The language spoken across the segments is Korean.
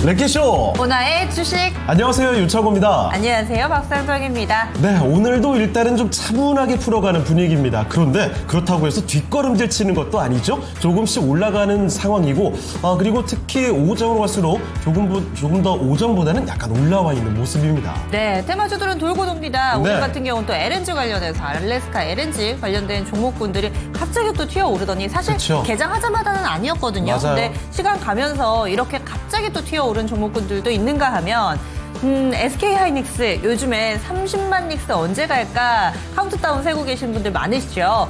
랭키쇼 오나의 주식. 안녕하세요, 유창호입니다. 안녕하세요, 박상정입니다. 네, 오늘도 일단은 좀 차분하게 풀어가는 분위기입니다. 그런데 그렇다고 해서 뒷걸음질 치는 것도 아니죠. 조금씩 올라가는 상황이고, 그리고 특히 오정으로 갈수록 조금 더 오정보다는 약간 올라와 있는 모습입니다. 네, 테마주들은 돌고 돕니다. 네. 오늘 같은 경우는 또 LNG 관련해서 알래스카 LNG 관련된 종목군들이 갑자기 또 튀어오르더니 사실 그쵸. 개장하자마자는 아니었거든요. 맞아요. 근데 시간 가면서 이렇게 갑자기 또 튀어오른 종목군들도 있는가 하면 SK하이닉스 요즘에 30만 닉스 언제 갈까 카운트다운 세고 계신 분들 많으시죠.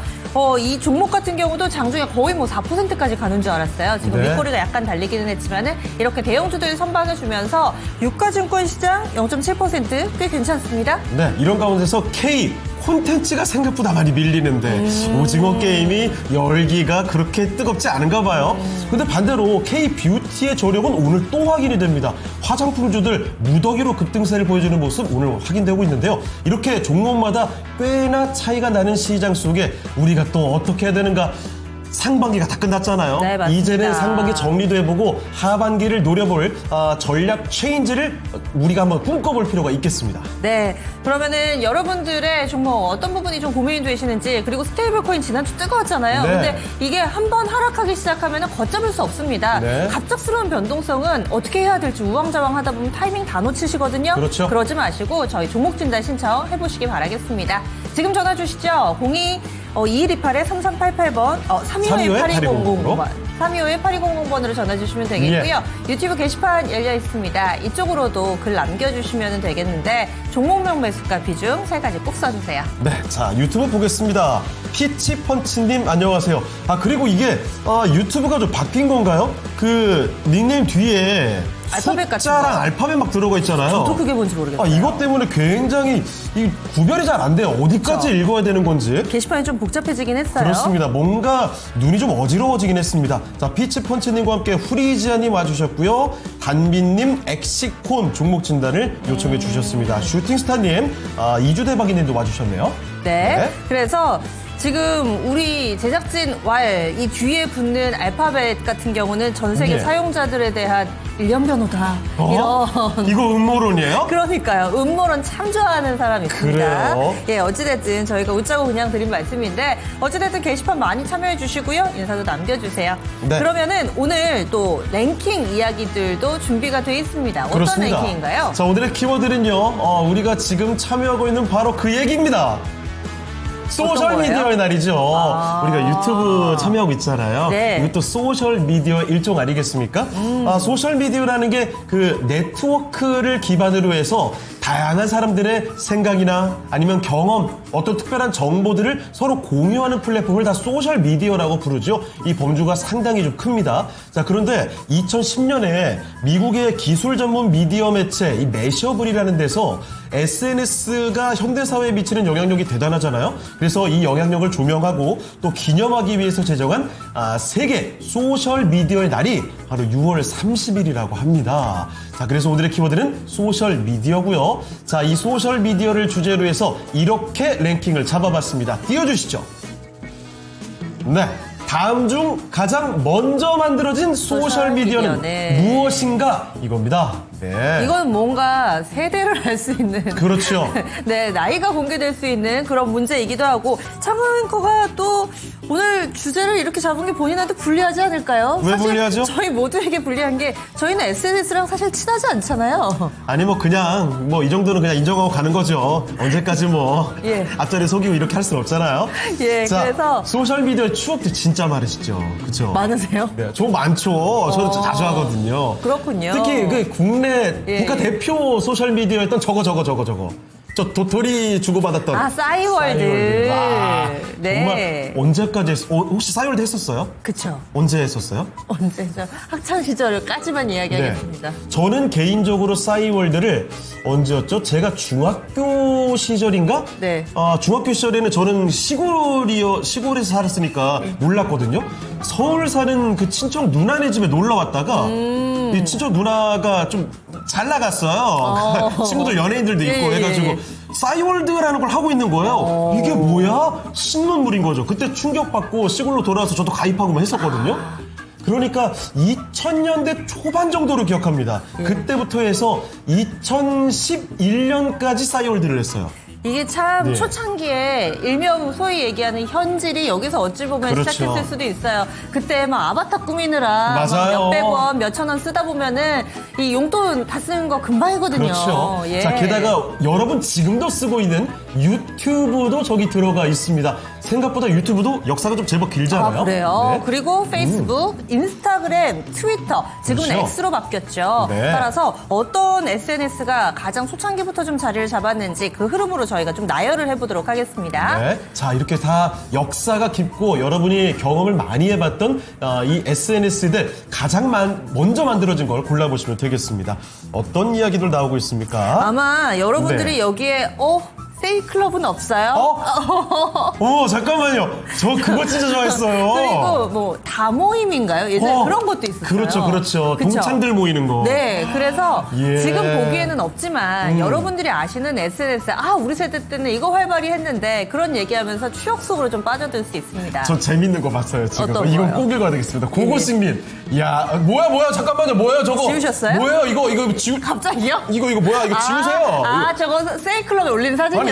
이 종목 같은 경우도 장중에 거의 4%까지 가는 줄 알았어요. 지금 네. 윗꼬리가 약간 달리기는 했지만은 이렇게 대형주들이 선방해주면서 유가증권 시장 0.7% 꽤 괜찮습니다. 네, 이런 가운데서 K 콘텐츠가 생각보다 많이 밀리는데 오징어 게임이 열기가 그렇게 뜨겁지 않은가 봐요. 근데 반대로 K 뷰티의 저력은 오늘 또 확인이 됩니다. 화장품주들 무더기로 급등세를 보여주는 모습 오늘 확인되고 있는데요. 이렇게 종목마다 꽤나 차이가 나는 시장 속에 우리가 또 어떻게 해야 되는가? 상반기가 다 끝났잖아요. 네, 맞습니다. 이제는 상반기 정리도 해보고 하반기를 노려볼 전략 체인지를 우리가 한번 꿈꿔볼 필요가 있겠습니다. 네, 그러면은 여러분들의 종목 어떤 부분이 좀 고민이 되시는지, 그리고 스테이블 코인 지난주 뜨거웠잖아요. 네. 근데 이게 한번 하락하기 시작하면 걷잡을 수 없습니다. 네. 갑작스러운 변동성은 어떻게 해야 될지 우왕좌왕하다 보면 타이밍 다 놓치시거든요. 그렇죠. 그러지 마시고 저희 종목 진단 신청 해보시기 바라겠습니다. 지금 전화 주시죠. 2128-3388번, 325-8200번. 325-8200번으로 전화 주시면 되겠고요. 유튜브 게시판 열려 있습니다. 이쪽으로도 글 남겨주시면 되겠는데 종목명 매수가 비중 3가지 꼭 써주세요. 네, 자 유튜브 보겠습니다. 피치펀치님 안녕하세요. 그리고 이게 유튜브가 좀 바뀐 건가요? 그 닉네임 뒤에 알파벳 같은 숫자랑 거. 알파벳 막 들어가 있잖아요. 저도 그게 뭔지 모르겠어요. 이것 때문에 굉장히 구별이 잘 안 돼요. 어디까지 그렇죠. 읽어야 되는 건지. 게시판이 좀 복잡해지긴 했어요. 그렇습니다. 뭔가 눈이 좀 어지러워지긴 했습니다. 자, 피치펀치님과 함께 후리지아님 와주셨고요. 단빈님, 엑시콘 종목 진단을 요청해 주셨습니다. 슈팅스타님, 이주대박이님도 와주셨네요. 네. 그래서 지금 우리 제작진 이 뒤에 붙는 알파벳 같은 경우는 전 세계 네. 사용자들에 대한 일련 변호다. 이런. 이거 음모론이에요? 그러니까요. 음모론 참 좋아하는 사람이 있습니다. 그래요? 예, 어찌됐든 저희가 웃자고 그냥 드린 말씀인데 어찌됐든 게시판 많이 참여해 주시고요. 인사도 남겨주세요. 네. 그러면은 오늘 또 랭킹 이야기들도 준비가 돼 있습니다. 어떤 그렇습니다. 랭킹인가요? 자, 오늘의 키워드는요. 우리가 지금 참여하고 있는 바로 그 얘기입니다. 소셜미디어의 날이죠. 우리가 유튜브 참여하고 있잖아요. 네. 이것도 소셜미디어 일종 아니겠습니까? 소셜미디어라는 게 그 네트워크를 기반으로 해서 다양한 사람들의 생각이나 아니면 경험, 어떤 특별한 정보들을 서로 공유하는 플랫폼을 다 소셜미디어라고 부르죠. 이 범주가 상당히 좀 큽니다. 자, 그런데 2010년에 미국의 기술 전문 미디어 매체 이 매셔블이라는 데서 SNS가 현대사회에 미치는 영향력이 대단하잖아요. 그래서 이 영향력을 조명하고 또 기념하기 위해서 제정한 세계 소셜미디어의 날이 바로 6월 30일이라고 합니다. 자, 그래서 오늘의 키워드는 소셜미디어고요. 자, 이 소셜미디어를 주제로 해서 이렇게 랭킹을 잡아봤습니다. 띄워주시죠. 네. 다음 중 가장 먼저 만들어진 소셜미디어는 네. 무엇인가? 이겁니다. 네. 이건 뭔가 세대를 알 수 있는. 그렇죠. 네, 나이가 공개될 수 있는 그런 문제이기도 하고, 창호 앵커가 또 오늘 주제를 이렇게 잡은 게 본인한테 불리하지 않을까요? 왜 사실 불리하죠? 저희 모두에게 불리한 게 저희는 SNS랑 사실 친하지 않잖아요. 아니 그냥 이 정도는 그냥 인정하고 가는 거죠. 언제까지 예. 앞자리 속이고 이렇게 할 수는 없잖아요. 예, 자, 그래서 소셜미디어의 추억도 진짜 많으시죠. 그렇죠? 많으세요? 네, 저 많죠. 저는 자주 하거든요. 그렇군요. 특히 그 국내 예. 국가 대표 소셜미디어였던 저거. 저 도토리 주고받았던. 싸이월드. 와, 네. 정말 언제까지 혹시 싸이월드 했었어요? 그쵸. 언제 했었어요? 언제죠? 학창 시절까지만 이야기하겠습니다. 저는 개인적으로 싸이월드를 언제였죠? 제가 중학교 시절인가? 네. 중학교 시절에는 저는 시골에서 살았으니까 몰랐거든요. 서울 사는 그 친척 누나네 집에 놀러 왔다가 이 친척 누나가 좀 잘 나갔어요. 친구들 연예인들도 있고 예, 해가지고 예. 싸이월드라는 걸 하고 있는 거예요. 이게 뭐야? 신문물인 거죠. 그때 충격받고 시골로 돌아와서 저도 가입하고 막 했었거든요. 그러니까 2000년대 초반 정도로 기억합니다. 그때부터 해서 2011년까지 싸이월드를 했어요. 이게 참 네. 초창기에 일명 소위 얘기하는 현질이 여기서 어찌 보면 그렇죠. 시작했을 수도 있어요. 그때 막 아바타 꾸미느라 막 맞아요. 몇백 원, 몇천 원 쓰다 보면은 이 용돈 다 쓰는 거 금방이거든요. 그렇죠. 예. 자, 게다가 여러분 지금도 쓰고 있는 유튜브도 저기 들어가 있습니다. 생각보다 유튜브도 역사가 좀 제법 길잖아요. 아, 그래요? 네. 그리고 페이스북, 인스타그램, 트위터, 지금은 그렇죠. X로 바뀌었죠. 네. 따라서 어떤 SNS가 가장 초창기부터 좀 자리를 잡았는지 그 흐름으로 저희가 좀 나열을 해보도록 하겠습니다. 네. 자, 이렇게 다 역사가 깊고 여러분이 경험을 많이 해봤던 이 SNS들 가장 먼저 만들어진 걸 골라보시면 되겠습니다. 어떤 이야기들 나오고 있습니까? 아마 여러분들이 네. 여기에 세이클럽은 없어요? 잠깐만요. 저 그거 진짜 좋아했어요. 그리고 뭐 다모임인가요? 예전에 그런 것도 있었어요. 그렇죠, 그렇죠. 그쵸? 동창들 모이는 거. 네, 그래서 예. 지금 보기에는 없지만 여러분들이 아시는 SNS, 우리 세대 때는 이거 활발히 했는데 그런 얘기하면서 추억 속으로 좀 빠져들 수 있습니다. 저 재밌는 거 봤어요, 지금. 어떤 이건 거요? 꼭 읽어야 되겠습니다. 고고식민. 야, 뭐야, 잠깐만요. 뭐야, 저거. 지우셨어요? 뭐예요, 이거 지우. 갑자기요? 이거 뭐야, 이거 지우세요. 저거 세이클럽에 올린 사진이었어요?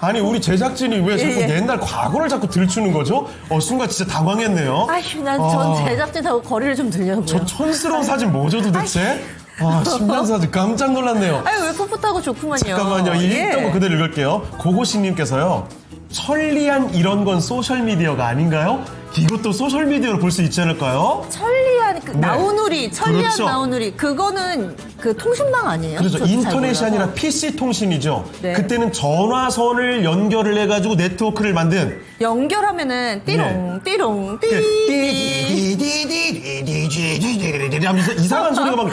아니, 우리 제작진이 왜 자꾸 예. 옛날 과거를 자꾸 들추는 거죠? 순간 진짜 당황했네요. 아휴, 전 제작진하고 거리를 좀 두려고요. 저 촌스러운 사진 뭐죠, 도대체? 10년 사진 깜짝 놀랐네요. 왜 풋풋하고 좋구만요. 잠깐만요. 읽던 거 그대로 읽을게요. 고고식님께서요. 천리안 이런 건 소셜미디어가 아닌가요? 이것도 소셜미디어로 볼 수 있지 않을까요? 천리안, 나우누리, 천리안 그렇죠. 나우누리. 그거는 그 통신망 아니에요? 그렇죠. 저도 잘 인터넷이 몰라서. 아니라 PC 통신이죠. 네. 그때는 전화선을 연결을 해가지고 네트워크를 만든 연결하면은 띠롱, 띠롱, 띠. 띠디디디디디디디디디디디 하면서 이상한 소리가 막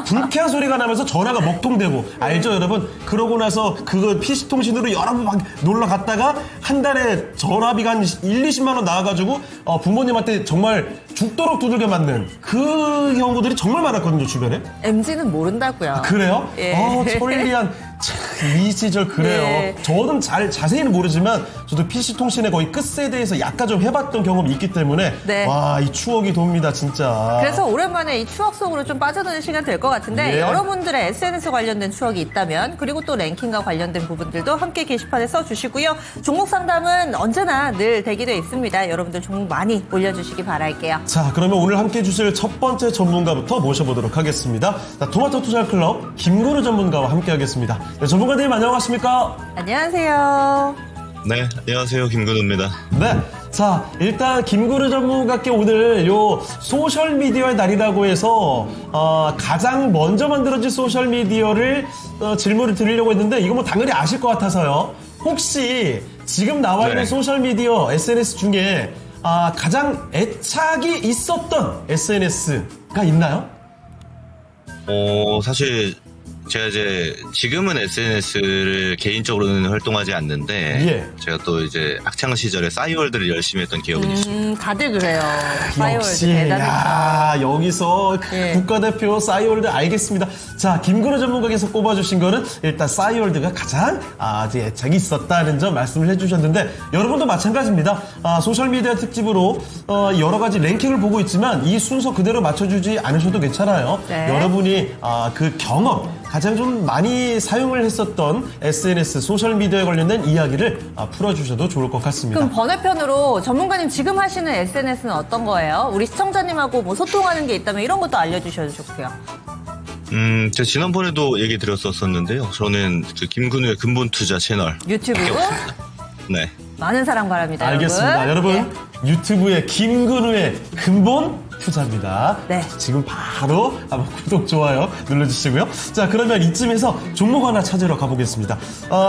불쾌한 소리가 나면서 전화가 먹통되고 알죠 여러분? 그러고 나서 그거 PC 통신으로 여러 번 막 놀러 갔다가 한 달에 전화비가 한 1-20만 원 나와가지고 부모님한테 정말 죽도록 두들겨 맞는 그 경우들이 정말 많았거든요 주변에. MZ는 모른다고요. 그래요? 예. 천리안 참, 이 시절 그래요. 예. 저는 자세히는 모르지만 저도 PC 통신의 거의 끝세대에서 약간 좀 해봤던 경험이 있기 때문에 네. 와, 이 추억이 돕니다 진짜. 그래서 오랜만에 이 추억 속으로 좀 빠져드는 시간 될 것 같은데 예. 여러분들의 SNS 관련된 추억이 있다면 그리고 또 랭킹과 관련된 부분들도 함께 게시판에 써주시고요. 종목 상담은 언제나 늘 대기되어 있습니다. 여러분들 종목 많이 올려주시기 바랄게요. 자, 그러면 오늘 함께 해주실 첫 번째 전문가부터 모셔보도록 하겠습니다. 자, 토마토 투자클럽 김근우 전문가와 함께 하겠습니다. 네, 전문가님 안녕하십니까? 안녕하세요. 네, 안녕하세요. 김근우입니다. 네. 자, 일단 김구르 전문가께 오늘 요 소셜미디어의 날이라고 해서 가장 먼저 만들어진 소셜미디어를 질문을 드리려고 했는데 이거 뭐 당연히 아실 것 같아서요. 혹시 지금 나와 있는 네. 소셜미디어 SNS 중에 가장 애착이 있었던 SNS가 있나요? 사실 제가 이제 지금은 SNS를 개인적으로는 활동하지 않는데 예. 제가 또 이제 학창 시절에 싸이월드를 열심히 했던 기억은 있습니다. 다들 그래요. 싸이월드 역시 대단했죠. 여기서 예. 국가대표 싸이월드 알겠습니다. 자, 김근우 전문가께서 꼽아주신 거는 일단 싸이월드가 가장 아주 애착이 있었다는 점 말씀을 해주셨는데 여러분도 마찬가지입니다. 소셜미디어 특집으로 여러 가지 랭킹을 보고 있지만 이 순서 그대로 맞춰주지 않으셔도 괜찮아요. 네. 여러분이 그 경험 가장 좀 많이 사용을 했었던 SNS 소셜미디어에 관련된 이야기를 풀어주셔도 좋을 것 같습니다. 그럼 번외편으로 전문가님 지금 하시는 SNS는 어떤 거예요? 우리 시청자님하고 뭐 소통하는 게 있다면 이런 것도 알려주셔도 좋고요. 제가 지난번에도 얘기 드렸었는데요. 저는 그 김근우의 근본 투자 채널. 유튜브 네. 많은 사랑 바랍니다. 알겠습니다. 여러분, 유튜브의 김근우의 근본 투자입니다. 네. 지금 바로 한번 구독, 좋아요 눌러주시고요. 자, 그러면 이쯤에서 종목 하나 찾으러 가보겠습니다.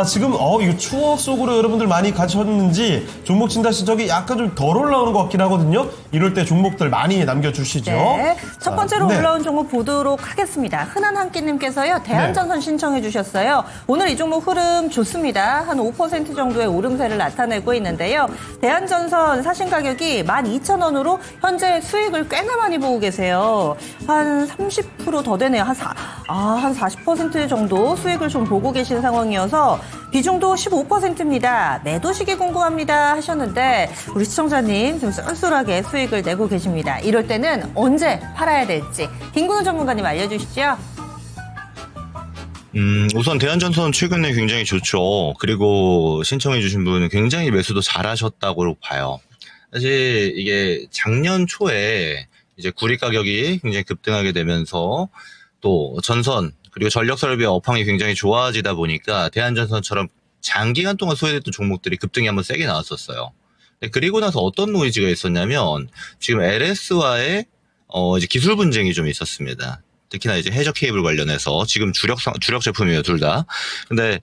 지금, 이거 추억 속으로 여러분들 많이 가셨는지 종목 진단 시적이 약간 좀 덜 올라오는 것 같긴 하거든요. 이럴 때 종목들 많이 남겨주시죠. 네. 첫 번째로 네. 올라온 종목 보도록 하겠습니다. 흔한 한 끼님께서요. 대한전선 신청해 주셨어요. 오늘 이 종목 흐름 좋습니다. 한 5% 정도의 오름세를 나타내고 있는데요. 대한전선 사신 가격이 12,000원으로 현재 수익을 꽤나 많이 보고 계세요. 한 30% 더 되네요. 한 40% 정도 수익을 좀 보고 계신 상황이어서 비중도 15%입니다. 매도 시기 궁금합니다 하셨는데 우리 시청자님 좀 쏠쏠하게 수익을 내고 계십니다. 이럴 때는 언제 팔아야 될지 김근우 전문가님 알려주시죠. 우선 대한전선 최근에 굉장히 좋죠. 그리고 신청해주신 분은 굉장히 매수도 잘하셨다고 봐요. 사실 이게 작년 초에 이제 구리 가격이 굉장히 급등하게 되면서 또 전선 그리고 전력설비의 업황이 굉장히 좋아지다 보니까 대한전선처럼 장기간 동안 소외됐던 종목들이 급등이 한번 세게 나왔었어요. 그리고 나서 어떤 노이즈가 있었냐면 지금 LS와의 이제 기술 분쟁이 좀 있었습니다. 특히나 이제 해저 케이블 관련해서 지금 주력 제품이에요, 둘 다. 근데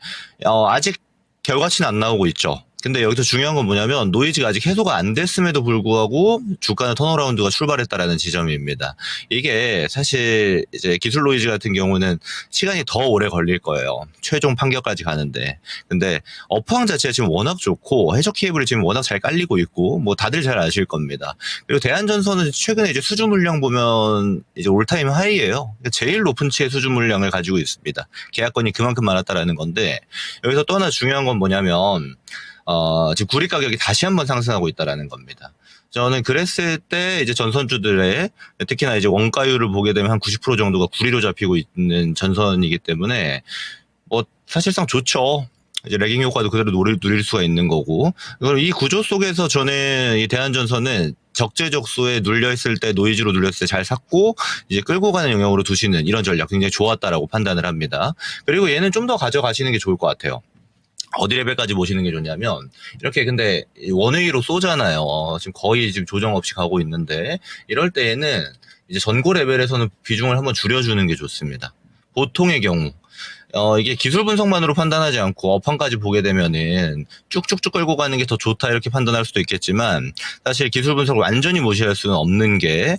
아직 결과치는 안 나오고 있죠. 근데 여기서 중요한 건 뭐냐면 노이즈가 아직 해소가 안 됐음에도 불구하고 주가는 턴어라운드가 출발했다라는 지점입니다. 이게 사실 이제 기술 노이즈 같은 경우는 시간이 더 오래 걸릴 거예요. 최종 판결까지 가는데. 근데 업황 자체가 지금 워낙 좋고 해저 케이블이 지금 워낙 잘 깔리고 있고 뭐 다들 잘 아실 겁니다. 그리고 대한전선은 최근에 이제 수주 물량 보면 이제 올타임 하이예요. 제일 높은 치의 수주 물량을 가지고 있습니다. 계약건이 그만큼 많았다라는 건데 여기서 또 하나 중요한 건 뭐냐면 지금 구리 가격이 다시 한번 상승하고 있다라는 겁니다. 저는 그랬을 때 이제 전선주들의 특히나 이제 원가율을 보게 되면 한 90% 정도가 구리로 잡히고 있는 전선이기 때문에 뭐 사실상 좋죠. 이제 레깅 효과도 그대로 누릴 수가 있는 거고. 그리고 이 구조 속에서 저는 이 대한전선은 적재적소에 눌려있을 때 노이즈로 눌렸을 때 잘 샀고 이제 끌고 가는 영역으로 두시는 이런 전략 굉장히 좋았다라고 판단을 합니다. 그리고 얘는 좀 더 가져가시는 게 좋을 것 같아요. 어디 레벨까지 모시는 게 좋냐면 이렇게 근데 원웨이로 쏘잖아요. 지금 거의 지금 조정 없이 가고 있는데 이럴 때에는 이제 전고 레벨에서는 비중을 한번 줄여주는 게 좋습니다. 보통의 경우 이게 기술 분석만으로 판단하지 않고 업황까지 보게 되면은 쭉쭉쭉 끌고 가는 게 더 좋다 이렇게 판단할 수도 있겠지만 사실 기술 분석을 완전히 무시할 수는 없는 게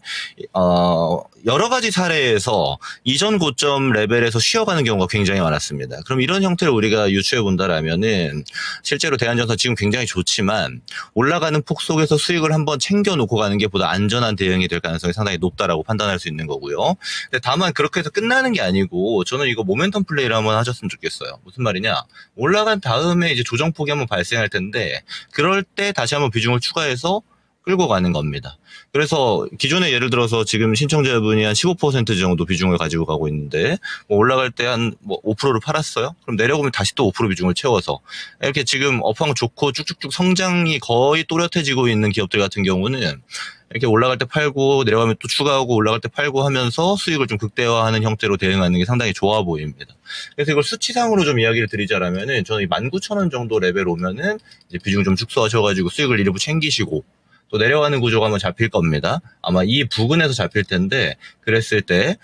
여러 가지 사례에서 이전 고점 레벨에서 쉬어가는 경우가 굉장히 많았습니다. 그럼 이런 형태를 우리가 유추해 본다라면은 실제로 대한전선 지금 굉장히 좋지만 올라가는 폭 속에서 수익을 한번 챙겨놓고 가는 게 보다 안전한 대응이 될 가능성이 상당히 높다라고 판단할 수 있는 거고요. 근데 다만 그렇게 해서 끝나는 게 아니고 저는 이거 모멘텀 플레이를 한번 하셨으면 좋겠어요. 무슨 말이냐? 올라간 다음에 이제 조정폭이 한번 발생할 텐데 그럴 때 다시 한번 비중을 추가해서 끌고 가는 겁니다. 그래서 기존에 예를 들어서 지금 신청자분이 한 15% 정도 비중을 가지고 가고 있는데 뭐 올라갈 때 한 뭐 5%를 팔았어요. 그럼 내려오면 다시 또 5% 비중을 채워서 이렇게 지금 업황 좋고 쭉쭉쭉 성장이 거의 또렷해지고 있는 기업들 같은 경우는 이렇게 올라갈 때 팔고 내려가면 또 추가하고 올라갈 때 팔고 하면서 수익을 좀 극대화하는 형태로 대응하는 게 상당히 좋아 보입니다. 그래서 이걸 수치상으로 좀 이야기를 드리자라면은 저는 19,000원 정도 레벨 오면은 이제 비중 좀 축소하셔가지고 수익을 일부 챙기시고 또 내려가는 구조가 한번 잡힐 겁니다. 아마 이 부근에서 잡힐 텐데 그랬을 때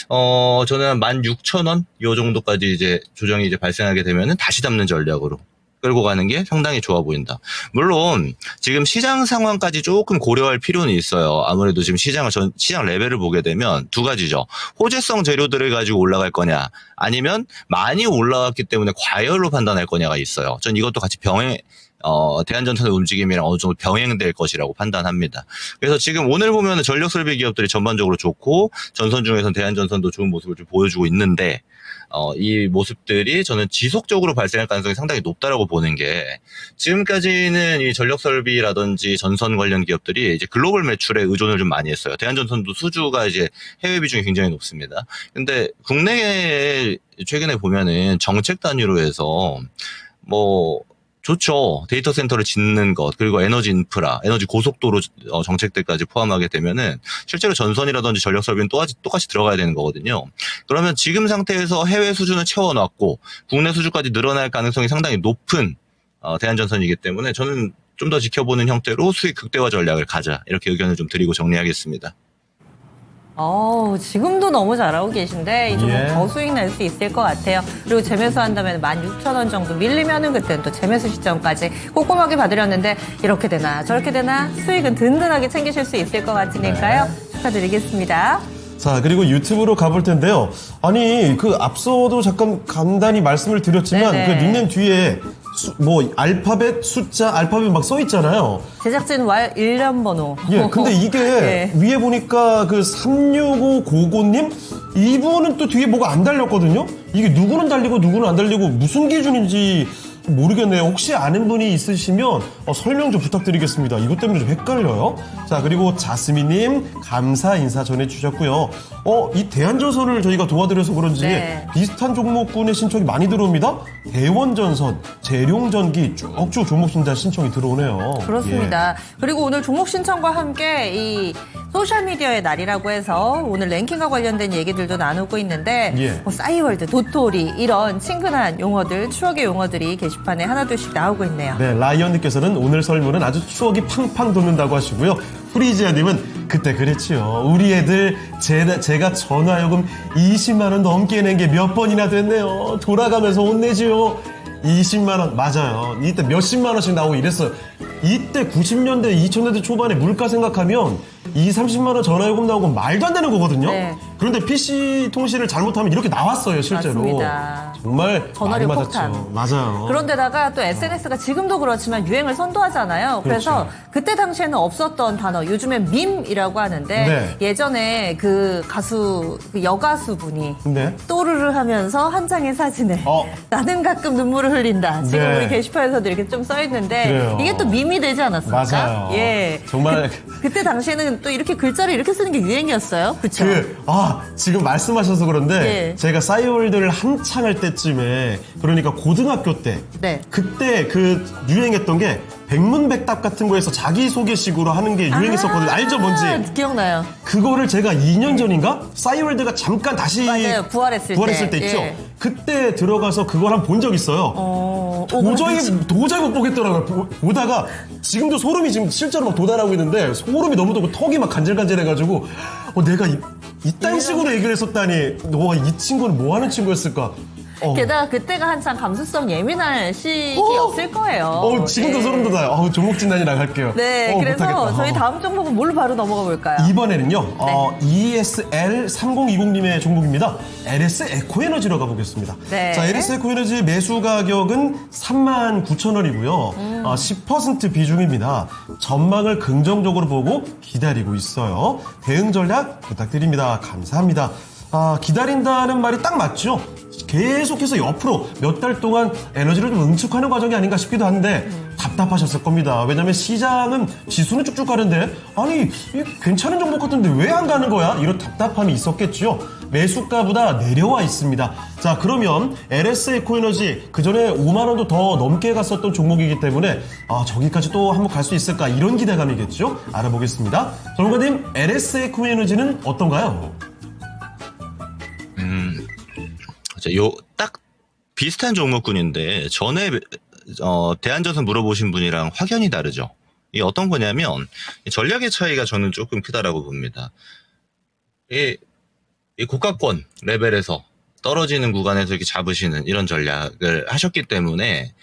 저는 한 16,000원 요 정도까지 이제 조정이 이제 발생하게 되면은 다시 잡는 전략으로 끌고 가는 게 상당히 좋아 보인다. 물론 지금 시장 상황까지 조금 고려할 필요는 있어요. 아무래도 지금 시장 레벨을 보게 되면 두 가지죠. 호재성 재료들을 가지고 올라갈 거냐 아니면 많이 올라왔기 때문에 과열로 판단할 거냐가 있어요. 전 이것도 같이 대한전선의 움직임이랑 어느 정도 병행될 것이라고 판단합니다. 그래서 지금 오늘 보면 전력 설비 기업들이 전반적으로 좋고 전선 중에서는 대한전선도 좋은 모습을 좀 보여주고 있는데 이 모습들이 저는 지속적으로 발생할 가능성이 상당히 높다라고 보는 게 지금까지는 이 전력 설비라든지 전선 관련 기업들이 이제 글로벌 매출에 의존을 좀 많이 했어요. 대한전선도 수주가 이제 해외 비중이 굉장히 높습니다. 근데 국내에 최근에 보면은 정책 단위로 해서 뭐 좋죠. 데이터 센터를 짓는 것, 그리고 에너지 인프라, 에너지 고속도로 정책들까지 포함하게 되면은 실제로 전선이라든지 전력 설비는 똑같이 들어가야 되는 거거든요. 그러면 지금 상태에서 해외 수준을 채워놨고 국내 수주까지 늘어날 가능성이 상당히 높은 대한전선이기 때문에 저는 좀 더 지켜보는 형태로 수익 극대화 전략을 가자 이렇게 의견을 좀 드리고 정리하겠습니다. 지금도 너무 잘하고 계신데 이제 예. 더 수익 낼 수 있을 것 같아요. 그리고 재매수 한다면 16,000원 정도 밀리면은 그때는 또 재매수 시점까지 꼼꼼하게 봐드렸는데 이렇게 되나 저렇게 되나 수익은 든든하게 챙기실 수 있을 것 같으니까요. 축하드리겠습니다. 자, 그리고 유튜브로 가볼 텐데요. 아니, 그 앞서도 잠깐 간단히 말씀을 드렸지만 네네. 그 닉네임 뒤에 알파벳, 숫자, 알파벳 막 써 있잖아요. 제작진 왈 1년 번호. 예, 근데 이게 네. 위에 보니까 그 365고고님 이분은 또 뒤에 뭐가 안 달렸거든요. 이게 누구는 달리고 누구는 안 달리고 무슨 기준인지 모르겠네요. 혹시 아는 분이 있으시면 설명 좀 부탁드리겠습니다. 이것 때문에 좀 헷갈려요. 자, 그리고 자스민님 감사 인사 전해주셨고요. 이 대한전선을 저희가 도와드려서 그런지 네. 비슷한 종목군의 신청이 많이 들어옵니다. 대원전선, 재룡전기 쭉쭉 종목 신청이 들어오네요. 그렇습니다. 그리고 오늘 종목 신청과 함께 이 소셜미디어의 날이라고 해서 오늘 랭킹과 관련된 얘기들도 나누고 있는데 예. 뭐 싸이월드, 도토리 이런 친근한 용어들, 추억의 용어들이 게시판에 하나둘씩 나오고 있네요. 네, 라이언님께서는 오늘 설문은 아주 추억이 팡팡 돋는다고 하시고요. 프리지아님은 그때 그랬지요. 우리 애들 제가 전화요금 20만 원 넘게 낸 게 몇 번이나 됐네요. 돌아가면서 혼내지요. 20만 원 맞아요. 이때 몇십만 원씩 나오고 이랬어요. 이때 90년대, 2000년대 초반에 물가 생각하면 30만 원 전화요금 나오고 말도 안 되는 거거든요. 네. 그런데 PC 통신을 잘못하면 이렇게 나왔어요, 실제로. 맞습니다. 정말 전화료 많이 폭탄. 맞았죠. 맞아요. 그런데다가 또 SNS가 지금도 그렇지만 유행을 선도하잖아요. 그래서 그렇죠. 그때 당시에는 없었던 단어, 요즘엔 밈이라고 하는데 네. 예전에 그 가수, 그 여가수분이 네. 또르르 하면서 한 장의 사진에 나는 가끔 눈물을 흘린다. 지금 네. 우리 게시판에서도 이렇게 좀 써있는데 그래요. 이게 또 밈이 되지 않았습니까? 맞아요. 예. 정말 그때 당시에는 또 이렇게 글자를 이렇게 쓰는 게 유행이었어요. 그렇죠? 지금 말씀하셔서 그런데 예. 제가 싸이월드를 한창 할 때쯤에 그러니까 고등학교 때 네. 그때 그 유행했던 게 백문백답 같은 거에서 자기소개식으로 하는 게 유행했었거든요. 알죠, 뭔지? 기억나요. 그거를 제가 2년 전인가? 싸이월드가 잠깐 다시 맞아요. 부활했을 때 있죠? 예. 그때 들어가서 그걸 한 번 본 적 있어요. 도저히 못 보겠더라고요. 보다가 지금도 소름이 지금 실제로 막 돋아나고 있는데 소름이 너무 돋고 턱이 막 간질간질해가지고 내가 이딴 식으로 얘기를 했었다니 너가 이 친구는 뭐 하는 친구였을까? 게다가 그때가 한창 감수성 예민할 시기였을 거예요. 지금도 예. 소름 돋아요. 종목진단이 나갈게요. 네, 그래서 못하겠다. 저희 다음 종목은 뭘로 바로 넘어가 볼까요? 이번에는요, 네. ESL3020님의 종목입니다. LS 에코에너지로 가보겠습니다. 네. 자, LS 에코에너지 매수 가격은 39,000원이고요. 10% 비중입니다. 전망을 긍정적으로 보고 기다리고 있어요. 대응 전략 부탁드립니다. 감사합니다. 기다린다는 말이 딱 맞죠? 계속해서 옆으로 몇 달 동안 에너지를 좀 응축하는 과정이 아닌가 싶기도 한데 답답하셨을 겁니다. 왜냐면 시장은 지수는 쭉쭉 가는데 아니 이 괜찮은 종목 같은데 왜 안 가는 거야? 이런 답답함이 있었겠죠. 매수가보다 내려와 있습니다. 자, 그러면 LS 에코에너지 그전에 5만 원도 더 넘게 갔었던 종목이기 때문에 저기까지 또 한번 갈 수 있을까 이런 기대감이겠죠. 알아보겠습니다. 전문가님, LS 에코에너지는 어떤가요? 딱 비슷한 종목군인데 전에 대한전선 물어보신 분이랑 확연히 다르죠. 이게 어떤 거냐면 전략의 차이가 저는 조금 크다라고 봅니다. 이 고가권 레벨에서 떨어지는 구간에서 이렇게 잡으시는 이런 전략을 하셨기 때문에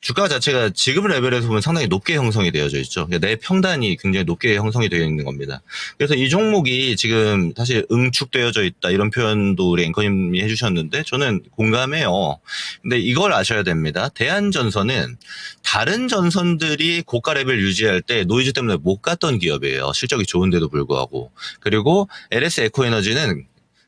주가 자체가 지금 레벨에서 보면 상당히 높게 형성이 되어져 있죠. 그러니까 내 평단이 굉장히 높게 형성이 되어 있는 겁니다. 그래서 이 종목이 지금 사실 응축되어져 있다 이런 표현도 우리 앵커님이 해주셨는데 저는 공감해요. 근데 이걸 아셔야 됩니다. 대한전선은 다른 전선들이 고가 레벨 유지할 때 노이즈 때문에 못 갔던 기업이에요. 실적이 좋은데도 불구하고. 그리고 LS 에코에너지는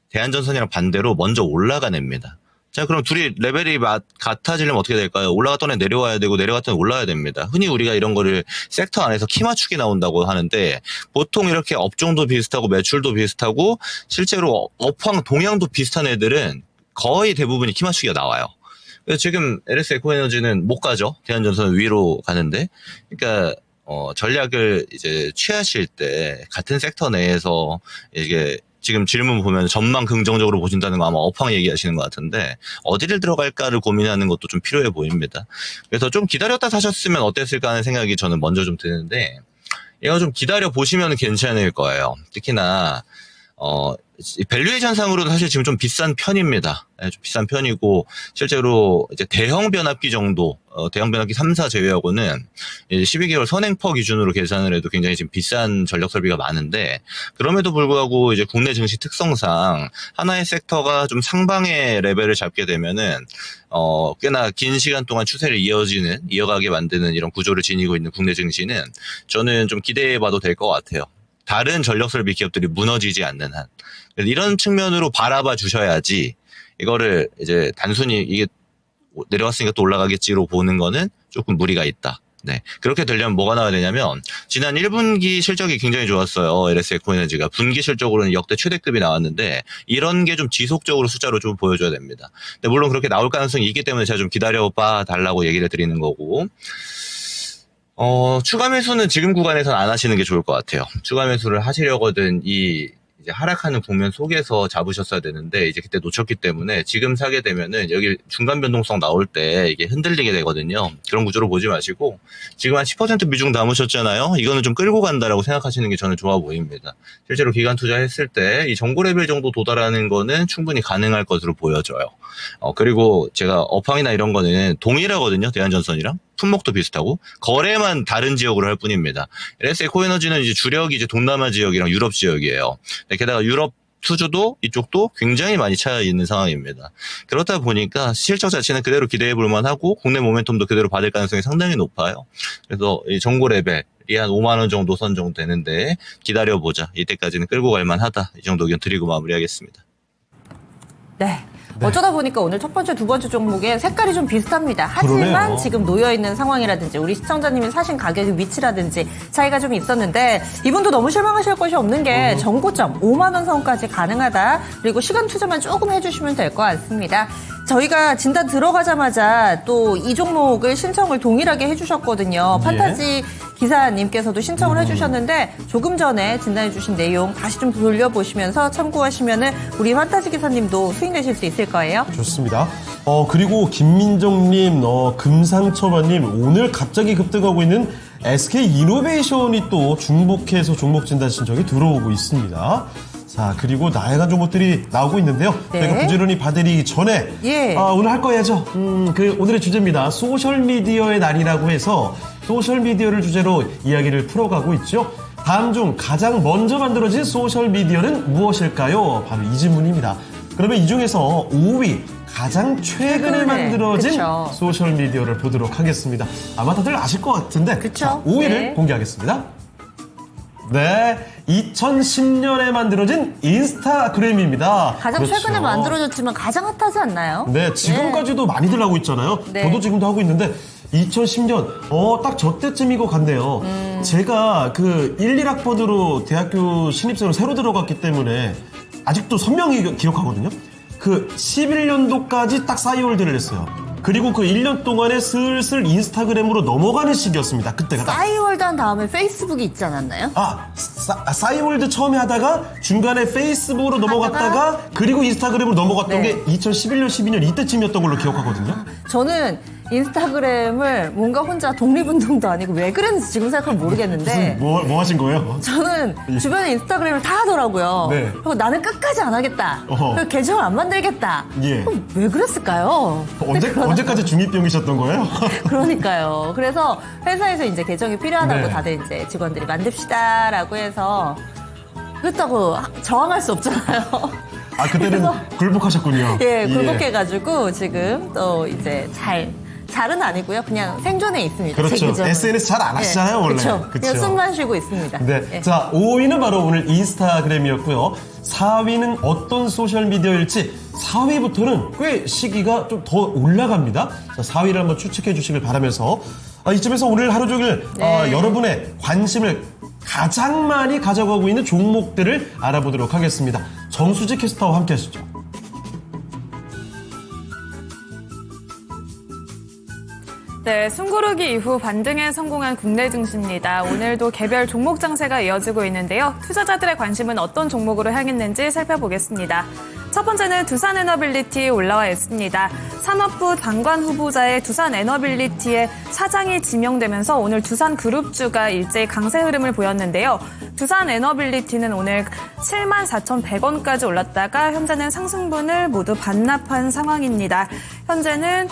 대한전선이랑 반대로 먼저 올라간 애입니다. 자, 그럼 둘이 레벨이 같아지려면 어떻게 될까요? 올라갔던 애 내려와야 되고 내려갔던 애 올라야 됩니다. 흔히 우리가 이런 거를 섹터 안에서 키 맞추기 나온다고 하는데 보통 이렇게 업종도 비슷하고 매출도 비슷하고 실제로 업황 동향도 비슷한 애들은 거의 대부분이 키 맞추기가 나와요. 그래서 지금 LS 에코에너지는 못 가죠. 대한전선은 위로 가는데. 그러니까 전략을 이제 취하실 때 같은 섹터 내에서 이게 지금 질문 보면 전망 긍정적으로 보신다는 거 아마 업황 얘기하시는 것 같은데 어디를 들어갈까를 고민하는 것도 좀 필요해 보입니다. 그래서 좀 기다렸다 사셨으면 어땠을까 하는 생각이 저는 먼저 좀 드는데 이거 좀 기다려 보시면 괜찮을 거예요. 특히나 밸류에이션 상으로는 사실 지금 좀 비싼 편입니다. 네, 좀 비싼 편이고 실제로 이제 대형 변압기 정도 대형 변압기 3사 제외하고는 12개월 선행퍼 기준으로 계산을 해도 굉장히 지금 비싼 전력 설비가 많은데 그럼에도 불구하고 이제 국내 증시 특성상 하나의 섹터가 좀 상방의 레벨을 잡게 되면은 꽤나 긴 시간 동안 추세를 이어가게 만드는 이런 구조를 지니고 있는 국내 증시는 저는 좀 기대해봐도 될 것 같아요. 다른 전력설비 기업들이 무너지지 않는 한. 이런 측면으로 바라봐 주셔야지 이거를 이제 단순히 이게 내려왔으니까 또 올라가겠지로 보는 거는 조금 무리가 있다. 네. 그렇게 되려면 뭐가 나와야 되냐면, 지난 1분기 실적이 굉장히 좋았어요. LS 에코에너지가. 분기 실적으로는 역대 최대급이 나왔는데, 이런 게 좀 지속적으로 숫자로 좀 보여줘야 됩니다. 근데 물론 그렇게 나올 가능성이 있기 때문에 제가 좀 기다려봐 달라고 얘기를 드리는 거고, 추가 매수는 지금 구간에서는 안 하시는 게 좋을 것 같아요. 추가 매수를 하시려거든 이제 하락하는 국면 속에서 잡으셨어야 되는데 이제 그때 놓쳤기 때문에 지금 사게 되면은 여기 중간 변동성 나올 때 이게 흔들리게 되거든요. 그런 구조로 보지 마시고 지금 한 10% 비중 담으셨잖아요. 이거는 좀 끌고 간다라고 생각하시는 게 저는 좋아 보입니다. 실제로 기간 투자했을 때 이 정보 레벨 정도 도달하는 거는 충분히 가능할 것으로 보여져요. 그리고 제가 업황이나 이런 거는 동일하거든요. 대한전선이랑. 품목도 비슷하고 거래만 다른 지역으로 할 뿐입니다. LS 에코에너지는 이제 주력이 이제 동남아 지역이랑 유럽 지역이에요. 게다가 유럽 투주도 이쪽도 굉장히 많이 차여 있는 상황입니다. 그렇다 보니까 실적 자체는 그대로 기대해 볼 만하고 국내 모멘텀도 그대로 받을 가능성이 상당히 높아요. 그래서 이 정보 레벨이 한 5만 원 정도 선 정도 되는데 기다려보자. 이때까지는 끌고 갈 만하다. 이 정도 의견 드리고 마무리하겠습니다. 네. 어쩌다 보니까 오늘 첫 번째, 두 번째 종목에 색깔이 좀 비슷합니다. 하지만 그러네요. 지금 놓여있는 상황이라든지 우리 시청자님이 사신 가격의 위치라든지 차이가 좀 있었는데 이분도 너무 실망하실 것이 없는 게 정고점 5만 원 선까지 가능하다. 그리고 시간 투자만 조금 해주시면 될 것 같습니다. 저희가 진단 들어가자마자 또 이 종목을 신청을 동일하게 해주셨거든요. 예. 판타지 기사님께서도 신청을 해주셨는데 조금 전에 진단해주신 내용 다시 좀 돌려보시면서 참고하시면은 우리 판타지 기사님도 수익 내실 수 있을 거예요. 좋습니다. 그리고 김민정님, 금상처바님, 오늘 갑자기 급등하고 있는 SK 이노베이션이 또 중복해서 종목 진단 신청이 들어오고 있습니다. 자, 그리고 다양한 종목들이 나오고 있는데요. 네. 저희가 부지런히 봐드리기 전에 예. 오늘 할 거 해야죠. 오늘의 주제입니다. 소셜미디어의 날이라고 해서 소셜미디어를 주제로 이야기를 풀어가고 있죠. 다음 중 가장 먼저 만들어진 소셜미디어는 무엇일까요? 바로 이 질문입니다. 그러면 이 중에서 5위 가장 최근에 만들어진 그쵸. 소셜미디어를 보도록 하겠습니다. 아마 다들 아실 것 같은데 그쵸. 자, 5위를 네. 공개하겠습니다. 네, 2010년에 만들어진 인스타그램입니다. 가장 그렇죠. 최근에 만들어졌지만 가장 핫하지 않나요? 네, 지금까지도 많이들 하고 있잖아요. 네. 저도 지금도 하고 있는데 2010년, 딱 저 때쯤인 것 같네요. 제가 그 1, 1학번으로 대학교 신입생으로 새로 들어갔기 때문에 아직도 선명히 기억하거든요. 그 11년도까지 딱 싸이월드를 했어요. 그리고 그 1년 동안에 슬슬 인스타그램으로 넘어가는 시기였습니다. 그때가 딱. 싸이월드 한 다음에 페이스북이 있지 않았나요? 싸이월드 처음에 하다가 중간에 페이스북으로 넘어갔다가 그리고 인스타그램으로 넘어갔던 네. 게 2011년, 12년 이때쯤이었던 걸로 기억하거든요. 저는 인스타그램을 뭔가 혼자 독립운동도 아니고 왜 그랬는지 지금 생각하면 모르겠는데 뭐 하신 거예요? 저는 주변에 인스타그램을 다 하더라고요. 네. 그리고 나는 끝까지 안 하겠다. 어허. 그리고 계정을 안 만들겠다. 예. 그럼 왜 그랬을까요? 언제까지 중이병이셨던 거예요? 그러니까요. 그래서 회사에서 이제 계정이 필요하다고 네. 다들 이제 직원들이 만듭시다라고 해서 그렇다고 저항할 수 없잖아요. 그때는 굴복하셨군요. 예, 굴복해가지고 지금 또 이제 잘은 아니고요. 그냥 생존해 있습니다. 그렇죠. 제 계정은. SNS 잘 안 하시잖아요, 원래. 그렇죠. 그쵸. 그냥 숨만 쉬고 있습니다. 네. 예. 자, 5위는 바로 오늘 인스타그램이었고요. 4위는 어떤 소셜미디어일지 4위부터는 꽤 시기가 좀 더 올라갑니다. 자, 4위를 한번 추측해 주시길 바라면서 이쯤에서 오늘 하루 종일 네. 여러분의 관심을 가장 많이 가져가고 있는 종목들을 알아보도록 하겠습니다. 정수지 캐스터와 함께 하시죠. 네, 숨고르기 이후 반등에 성공한 국내 증시입니다. 오늘도 개별 종목 장세가 이어지고 있는데요. 투자자들의 관심은 어떤 종목으로 향했는지 살펴보겠습니다. 첫 번째는 두산에너빌리티 올라와 있습니다. 산업부 장관 후보자의 두산에너빌리티의 사장이 지명되면서 오늘 두산그룹주가 일제히 강세 흐름을 보였는데요. 두산에너빌리티는 오늘 74,100원까지 올랐다가 현재는 상승분을 모두 반납한 상황입니다. 현재는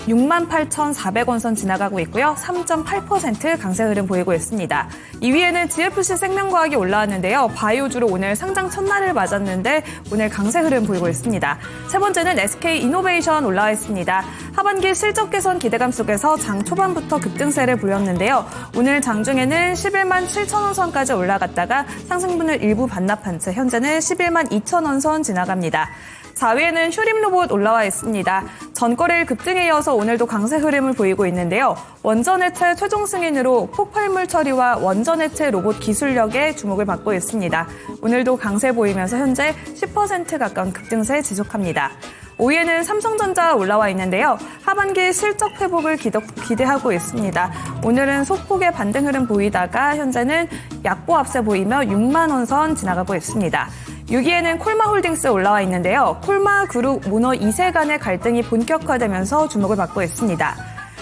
68,400원 선 지나가고 있고요. 3.8% 강세 흐름 보이고 있습니다. 2위에는 GFC 생명과학이 올라왔는데요. 바이오주로 오늘 상장 첫날을 맞았는데 오늘 강세 흐름 보이고 있습니다. 세 번째는 SK 이노베이션 올라와 있습니다. 하반기 실적 개선 기대감 속에서 장 초반부터 급등세를 보였는데요. 오늘 장중에는 11만 7천원 선까지 올라갔다가 상승분을 일부 반납한 채 현재는 11만 2천원 선 지나갑니다. 4위에는 휴림 로봇 올라와 있습니다. 전거래일 급등에 이어서 오늘도 강세 흐름을 보이고 있는데요. 원전해체 최종 승인으로 폭발물 처리와 원전해체 로봇 기술력에 주목을 받고 있습니다. 오늘도 강세 보이면서 현재 10% 가까운 급등세 지속합니다. 5위에는 삼성전자 올라와 있는데요. 하반기 실적 회복을 기대하고 있습니다. 오늘은 소폭의 반등 흐름 보이다가 현재는 약보 앞세 보이며 6만 원 선 지나가고 있습니다. 6위에는 콜마홀딩스 올라와 있는데요. 콜마 그룹 오너 2세 간의 갈등이 본격화되면서 주목을 받고 있습니다.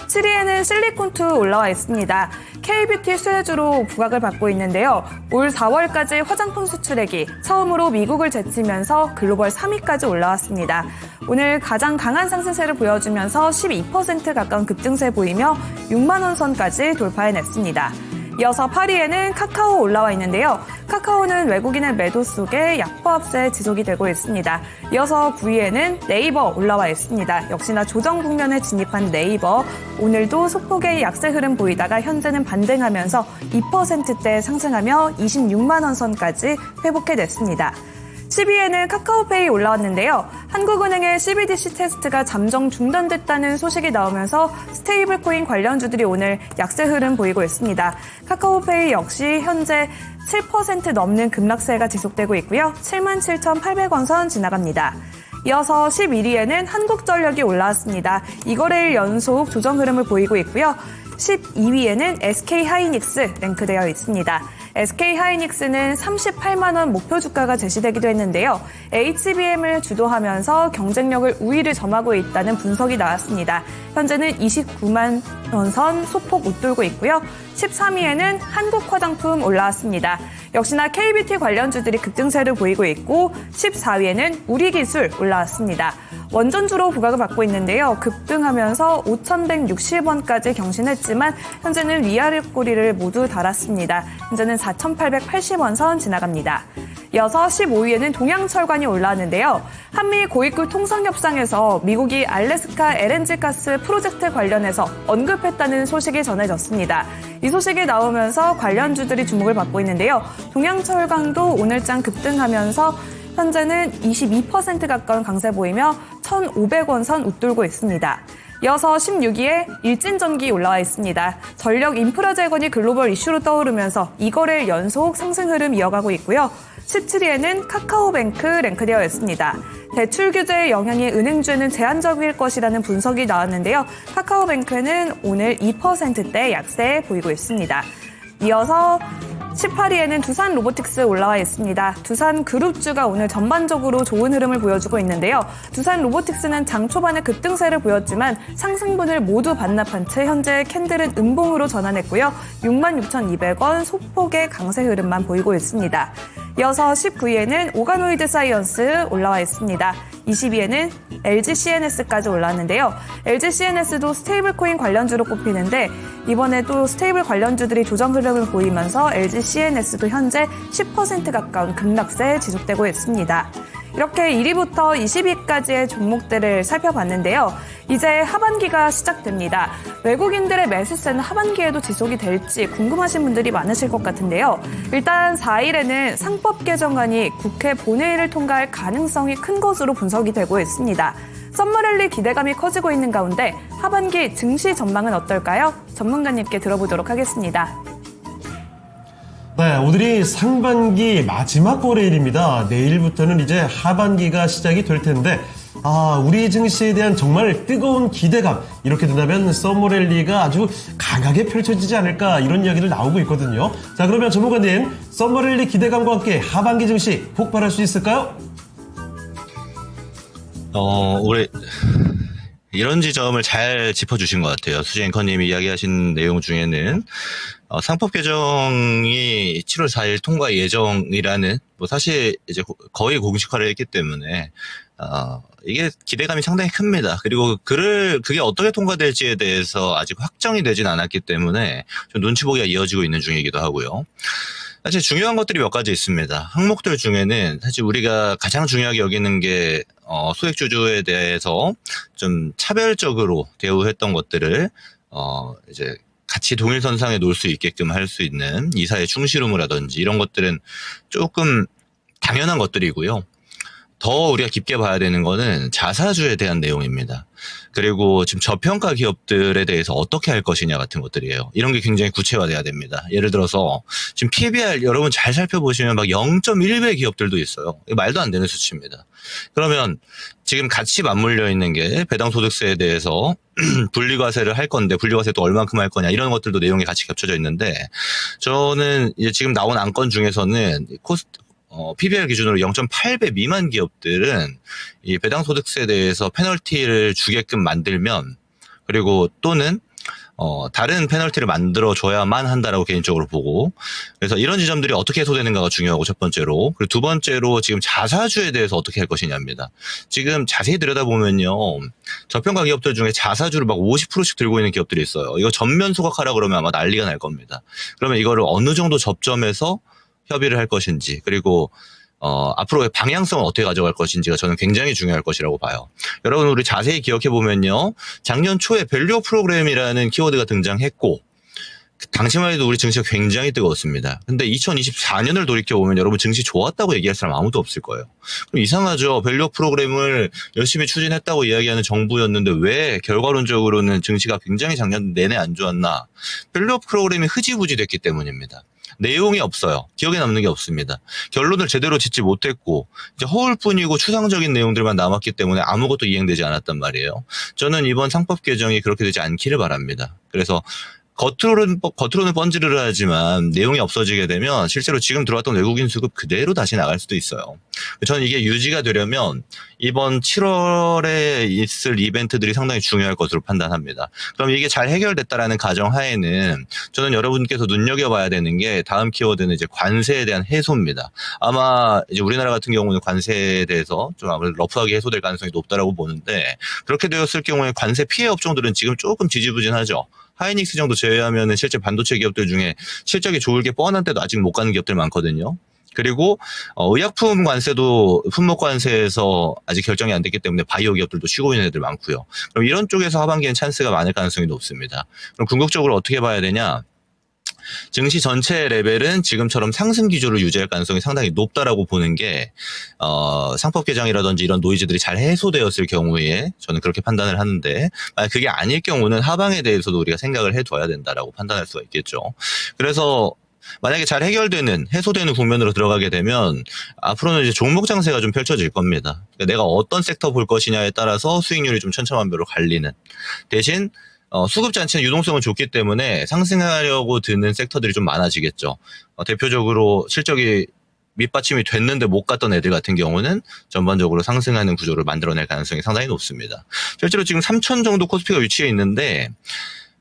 7위에는 실리콘2 올라와 있습니다. K뷰티 수혜주로 부각을 받고 있는데요. 올 4월까지 화장품 수출액이 처음으로 미국을 제치면서 글로벌 3위까지 올라왔습니다. 오늘 가장 강한 상승세를 보여주면서 12% 가까운 급등세 보이며 6만 원 선까지 돌파해냈습니다. 이어서 8위에는 카카오 올라와 있는데요. 카카오는 외국인의 매도 속에 약보합세 지속이 되고 있습니다. 이어서 9위에는 네이버 올라와 있습니다. 역시나 조정 국면에 진입한 네이버. 오늘도 소폭의 약세 흐름 보이다가 현재는 반등하면서 2%대 상승하며 26만 원 선까지 회복해냈습니다. 10위에는 카카오페이 올라왔는데요. 한국은행의 CBDC 테스트가 잠정 중단됐다는 소식이 나오면서 스테이블 코인 관련주들이 오늘 약세 흐름 보이고 있습니다. 카카오페이 역시 현재 7% 넘는 급락세가 지속되고 있고요. 77,800원 선 지나갑니다. 이어서 11위에는 한국전력이 올라왔습니다. 2거래일 연속 조정 흐름을 보이고 있고요. 12위에는 SK하이닉스 랭크되어 있습니다. SK하이닉스는 38만 원 목표 주가가 제시되기도 했는데요. HBM을 주도하면서 경쟁력을 우위를 점하고 있다는 분석이 나왔습니다. 현재는 29만 원 선 소폭 웃돌고 있고요. 13위에는 한국화장품 올라왔습니다. 역시나 K뷰티 관련주들이 급등세를 보이고 있고 14위에는 우리기술 올라왔습니다. 원전주로 부각을 받고 있는데요. 급등하면서 5,160원까지 경신했지만 현재는 위아래 꼬리를 모두 달았습니다. 현재는 4,880원 선 지나갑니다. 이어서 15위에는 동양철관이 올라왔는데요. 한미 고위급 통상협상에서 미국이 알래스카 LNG 가스 프로젝트 관련해서 언급했다는 소식이 전해졌습니다. 이 소식이 나오면서 관련주들이 주목을 받고 있는데요. 동양철강도 오늘장 급등하면서 현재는 22% 가까운 강세 보이며 1,500원 선 웃돌고 있습니다. 이어서 16위에 일진전기 올라와 있습니다. 전력 인프라 재건이 글로벌 이슈로 떠오르면서 2거래일 연속 상승 흐름 이어가고 있고요. 17위에는 카카오뱅크 랭크되어 있습니다. 대출 규제의 영향이 은행주에는 제한적일 것이라는 분석이 나왔는데요. 카카오뱅크는 오늘 2%대 약세 보이고 있습니다. 이어서 18위에는 두산 로보틱스 올라와 있습니다. 두산 그룹주가 오늘 전반적으로 좋은 흐름을 보여주고 있는데요. 두산 로보틱스는 장 초반에 급등세를 보였지만 상승분을 모두 반납한 채 현재 캔들은 음봉으로 전환했고요. 66,200원 소폭의 강세 흐름만 보이고 있습니다. 이어서 19위에는 오가노이드 사이언스 올라와 있습니다. 20위에는 LG CNS까지 올라왔는데요. LG CNS도 스테이블 코인 관련주로 꼽히는데 이번에 또 스테이블 관련주들이 조정 흐름을 보이면서 LG CNS도 현재 10% 가까운 급락세 지속되고 있습니다. 이렇게 1위부터 20위까지의 종목들을 살펴봤는데요. 이제 하반기가 시작됩니다. 외국인들의 매수세는 하반기에도 지속이 될지 궁금하신 분들이 많으실 것 같은데요. 일단 4일에는 상법 개정안이 국회 본회의를 통과할 가능성이 큰 것으로 분석이 되고 있습니다. 썸머랠리 기대감이 커지고 있는 가운데 하반기 증시 전망은 어떨까요? 전문가님께 들어보도록 하겠습니다. 네, 오늘이 상반기 마지막 거래일입니다. 내일부터는 이제 하반기가 시작이 될 텐데, 우리 증시에 대한 정말 뜨거운 기대감, 이렇게 된다면 썸머랠리가 아주 강하게 펼쳐지지 않을까, 이런 이야기들 나오고 있거든요. 자, 그러면 전문가님, 썸머랠리 기대감과 함께 하반기 증시 폭발할 수 있을까요? 올해 이런 지점을 잘 짚어주신 것 같아요. 수지 앵커님이 이야기하신 내용 중에는 상법 개정이 7월 4일 통과 예정이라는, 사실 이제 거의 공식화를 했기 때문에 이게 기대감이 상당히 큽니다. 그리고 그게 어떻게 통과될지에 대해서 아직 확정이 되진 않았기 때문에 좀 눈치 보기가 이어지고 있는 중이기도 하고요. 사실 중요한 것들이 몇 가지 있습니다. 항목들 중에는 사실 우리가 가장 중요하게 여기는 게 소액주주에 대해서 좀 차별적으로 대우했던 것들을 이제 같이 동일선상에 놓을 수 있게끔 할 수 있는 이사의 충실 의무라든지 이런 것들은 조금 당연한 것들이고요. 더 우리가 깊게 봐야 되는 거는 자사주에 대한 내용입니다. 그리고 지금 저평가 기업들에 대해서 어떻게 할 것이냐 같은 것들이에요. 이런 게 굉장히 구체화돼야 됩니다. 예를 들어서 지금 PBR 여러분 잘 살펴보시면 막 0.1배 기업들도 있어요. 이거 말도 안 되는 수치입니다. 그러면 지금 같이 맞물려 있는 게 배당소득세에 대해서 분리과세를 할 건데 분리과세 또 얼만큼 할 거냐 이런 것들도 내용이 같이 겹쳐져 있는데 저는 이제 지금 나온 안건 중에서는 PBR 기준으로 0.8배 미만 기업들은 이 배당소득세에 대해서 페널티를 주게끔 만들면 그리고 또는 다른 페널티를 만들어줘야만 한다라고 개인적으로 보고 그래서 이런 지점들이 어떻게 해소되는가가 중요하고 첫 번째로 그리고 두 번째로 지금 자사주에 대해서 어떻게 할 것이냐입니다. 지금 자세히 들여다보면요. 저평가 기업들 중에 자사주를 막 50%씩 들고 있는 기업들이 있어요. 이거 전면 소각하라 그러면 아마 난리가 날 겁니다. 그러면 이거를 어느 정도 접점에서 협의를 할 것인지 그리고 앞으로의 방향성을 어떻게 가져갈 것인지가 저는 굉장히 중요할 것이라고 봐요. 여러분 우리 자세히 기억해 보면요. 작년 초에 밸류 프로그램이라는 키워드가 등장했고 당시만 해도 우리 증시가 굉장히 뜨거웠습니다. 근데 2024년을 돌이켜보면 여러분 증시 좋았다고 얘기할 사람 아무도 없을 거예요. 그럼 이상하죠. 밸류 프로그램을 열심히 추진했다고 이야기하는 정부였는데 왜 결과론적으로는 증시가 굉장히 작년 내내 안 좋았나. 밸류 프로그램이 흐지부지 됐기 때문입니다. 내용이 없어요. 기억에 남는 게 없습니다. 결론을 제대로 짓지 못했고 이제 허울뿐이고 추상적인 내용들만 남았기 때문에 아무것도 이행되지 않았단 말이에요. 저는 이번 상법 개정이 그렇게 되지 않기를 바랍니다. 그래서 겉으로는 번지르르 하지만 내용이 없어지게 되면 실제로 지금 들어왔던 외국인 수급 그대로 다시 나갈 수도 있어요. 저는 이게 유지가 되려면 이번 7월에 있을 이벤트들이 상당히 중요할 것으로 판단합니다. 그럼 이게 잘 해결됐다라는 가정하에는 저는 여러분께서 눈여겨봐야 되는 게 다음 키워드는 이제 관세에 대한 해소입니다. 아마 이제 우리나라 같은 경우는 관세에 대해서 좀 아무래도 러프하게 해소될 가능성이 높다라고 보는데 그렇게 되었을 경우에 관세 피해 업종들은 지금 조금 지지부진하죠. 하이닉스 정도 제외하면은 실제 반도체 기업들 중에 실적이 좋을 게 뻔한 때도 아직 못 가는 기업들 많거든요. 그리고 의약품 관세도 품목 관세에서 아직 결정이 안 됐기 때문에 바이오 기업들도 쉬고 있는 애들 많고요. 그럼 이런 쪽에서 하반기엔 찬스가 많을 가능성이 높습니다. 그럼 궁극적으로 어떻게 봐야 되냐? 증시 전체 레벨은 지금처럼 상승 기조를 유지할 가능성이 상당히 높다라고 보는 게 상법 개정이라든지 이런 노이즈들이 잘 해소되었을 경우에 저는 그렇게 판단을 하는데 만약 그게 아닐 경우는 하방에 대해서도 우리가 생각을 해둬야 된다라고 판단할 수가 있겠죠. 그래서 만약에 잘 해소되는 국면으로 들어가게 되면 앞으로는 이제 종목 장세가 좀 펼쳐질 겁니다. 그러니까 내가 어떤 섹터 볼 것이냐에 따라서 수익률이 좀 천차만별로 갈리는 대신 수급 자체는 유동성은 좋기 때문에 상승하려고 드는 섹터들이 좀 많아지겠죠. 대표적으로 실적이 밑받침이 됐는데 못 갔던 애들 같은 경우는 전반적으로 상승하는 구조를 만들어낼 가능성이 상당히 높습니다. 실제로 지금 3,000 정도 코스피가 위치해 있는데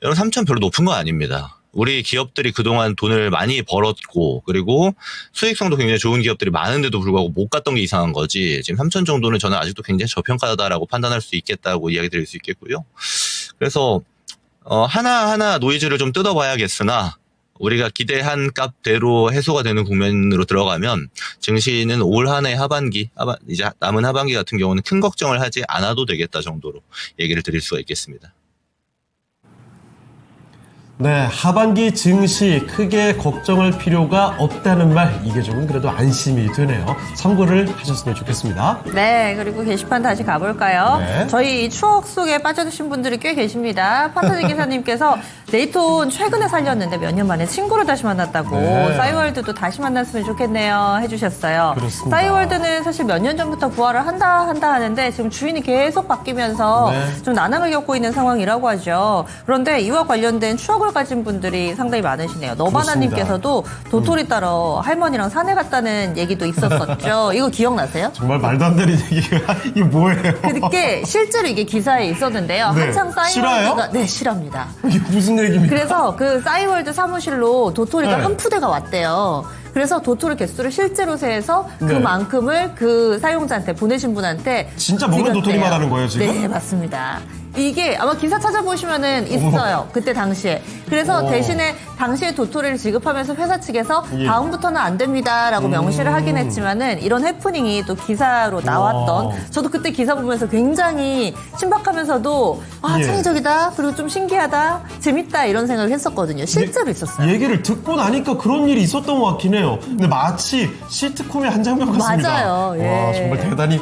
여러분 3,000 별로 높은 거 아닙니다. 우리 기업들이 그동안 돈을 많이 벌었고 그리고 수익성도 굉장히 좋은 기업들이 많은데도 불구하고 못 갔던 게 이상한 거지 지금 3,000 정도는 저는 아직도 굉장히 저평가다라고 판단할 수 있겠다고 이야기 드릴 수 있겠고요. 그래서 하나하나 노이즈를 좀 뜯어봐야겠으나 우리가 기대한 값대로 해소가 되는 국면으로 들어가면 증시는 올 한 해 하반기 이제 남은 하반기 같은 경우는 큰 걱정을 하지 않아도 되겠다 정도로 얘기를 드릴 수가 있겠습니다. 네, 하반기 증시 크게 걱정할 필요가 없다는 말, 이게 조금 그래도 안심이 되네요. 참고를 하셨으면 좋겠습니다. 네, 그리고 게시판 다시 가볼까요? 네. 저희 추억 속에 빠져드신 분들이 꽤 계십니다. 판타지 기사님께서 네이톤 최근에 살렸는데 몇 년 만에 친구를 다시 만났다고 네. 싸이월드도 다시 만났으면 좋겠네요 해주셨어요. 그렇습니다. 싸이월드는 사실 몇 년 전부터 부활을 한다 하는데 지금 주인이 계속 바뀌면서 네. 좀 난항을 겪고 있는 상황이라고 하죠. 그런데 이와 관련된 추억을 가진 분들이 상당히 많으시네요. 너바나님께서도 도토리 따러 할머니랑 산에 갔다는 얘기도 있었었죠. 이거 기억나세요? 정말 말도 안 되는 얘기가 이게 뭐예요? 그게 실제로 이게 기사에 있었는데요. 네. 한창 싸이월드가 실화예요? 네, 실화입니다. 이게 무슨 얘기입니까? 그래서 그 싸이월드 사무실로 도토리가 네. 한 푸대가 왔대요. 그래서 도토리 개수를 실제로 세서 네. 그만큼을 그 사용자한테 보내신 분한테 진짜 먹는 드렸대요. 도토리 말하는 거예요, 지금? 네, 맞습니다. 이게 아마 기사 찾아보시면은 있어요. 그때 당시에. 그래서 대신에 당시에 도토리를 지급하면서 회사 측에서 예. 다음부터는 안 됩니다라고 명시를 하긴 했지만은 이런 해프닝이 또 기사로 나왔던 저도 그때 기사 보면서 굉장히 신박하면서도 예. 창의적이다. 그리고 좀 신기하다. 재밌다. 이런 생각을 했었거든요. 실제로 있었어요. 얘기를 듣고 나니까 그런 일이 있었던 것 같긴 해요. 근데 마치 시트콤의 한 장면 같습니다. 맞아요. 예. 와, 정말 대단히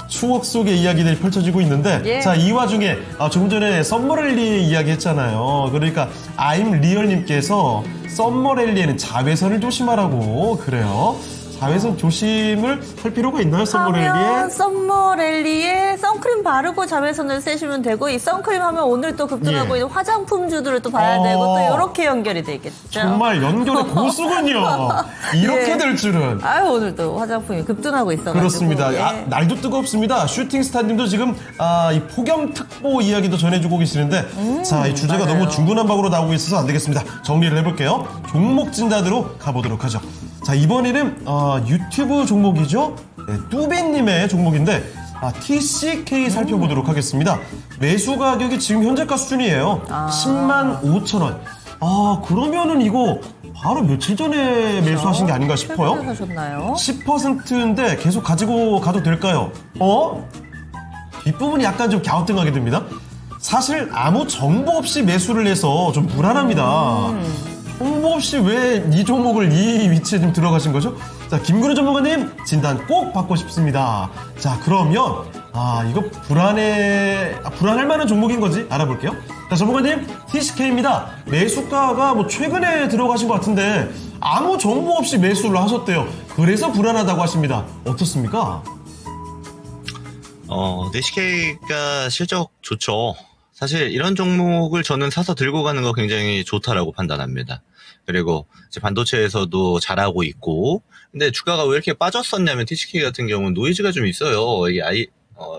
추억 속의 이야기들이 펼쳐지고 있는데 예. 자, 이 와중에 조금 전에 썸머랠리 이야기 했잖아요. 그러니까 I'm 리얼님께서 썸머랠리에는 자외선을 조심하라고 그래요. 자외선 조심을 할 필요가 있나요? 썸머랠리에? 하면 썸머랠리에 선크림 바르고 자외선을 쐬시면 되고 이 선크림 하면 오늘 또 급등하고 예. 있는 화장품주들을 또 봐야 되고 또 이렇게 연결이 되겠죠. 정말 연결의 고수군요. 이렇게 예. 될 줄은. 아유 오늘 또 화장품이 급등하고 있어가지고. 그렇습니다. 예. 날도 뜨겁습니다. 슈팅스타님도 지금 이 폭염특보 이야기도 전해주고 계시는데 자, 이 주제가 맞아요. 너무 중구난방으로 나오고 있어서 안 되겠습니다. 정리를 해볼게요. 종목 진단으로 가보도록 하죠. 자, 이번에는 유튜브 종목이죠. 네, 뚜비님의 종목인데 TCK 살펴보도록 하겠습니다. 매수 가격이 지금 현재가 수준이에요. 10만 5천 원. 그러면은 이거 바로 며칠 전에 매수하신 게 아닌가 싶어요. 최근에 사셨나요? 10%인데 계속 가지고 가도 될까요? 뒷부분이 약간 좀 갸우뚱하게 됩니다. 사실 아무 정보 없이 매수를 해서 좀 불안합니다. 정보 없이 왜 이 종목을 이 위치에 좀 들어가신 거죠? 자, 김근우 전문가님 진단 꼭 받고 싶습니다. 자, 그러면 이거 불안할 만한 종목인 건지 알아볼게요. 자, 전문가님 TCK입니다. 매수가가 뭐 최근에 들어가신 것 같은데 아무 정보 없이 매수를 하셨대요. 그래서 불안하다고 하십니다. 어떻습니까? TCK가 실적 좋죠. 사실 이런 종목을 저는 사서 들고 가는 거 굉장히 좋다라고 판단합니다. 그리고 이제 반도체에서도 잘하고 있고, 근데 주가가 왜 이렇게 빠졌었냐면 TCK 같은 경우는 노이즈가 좀 있어요. 이게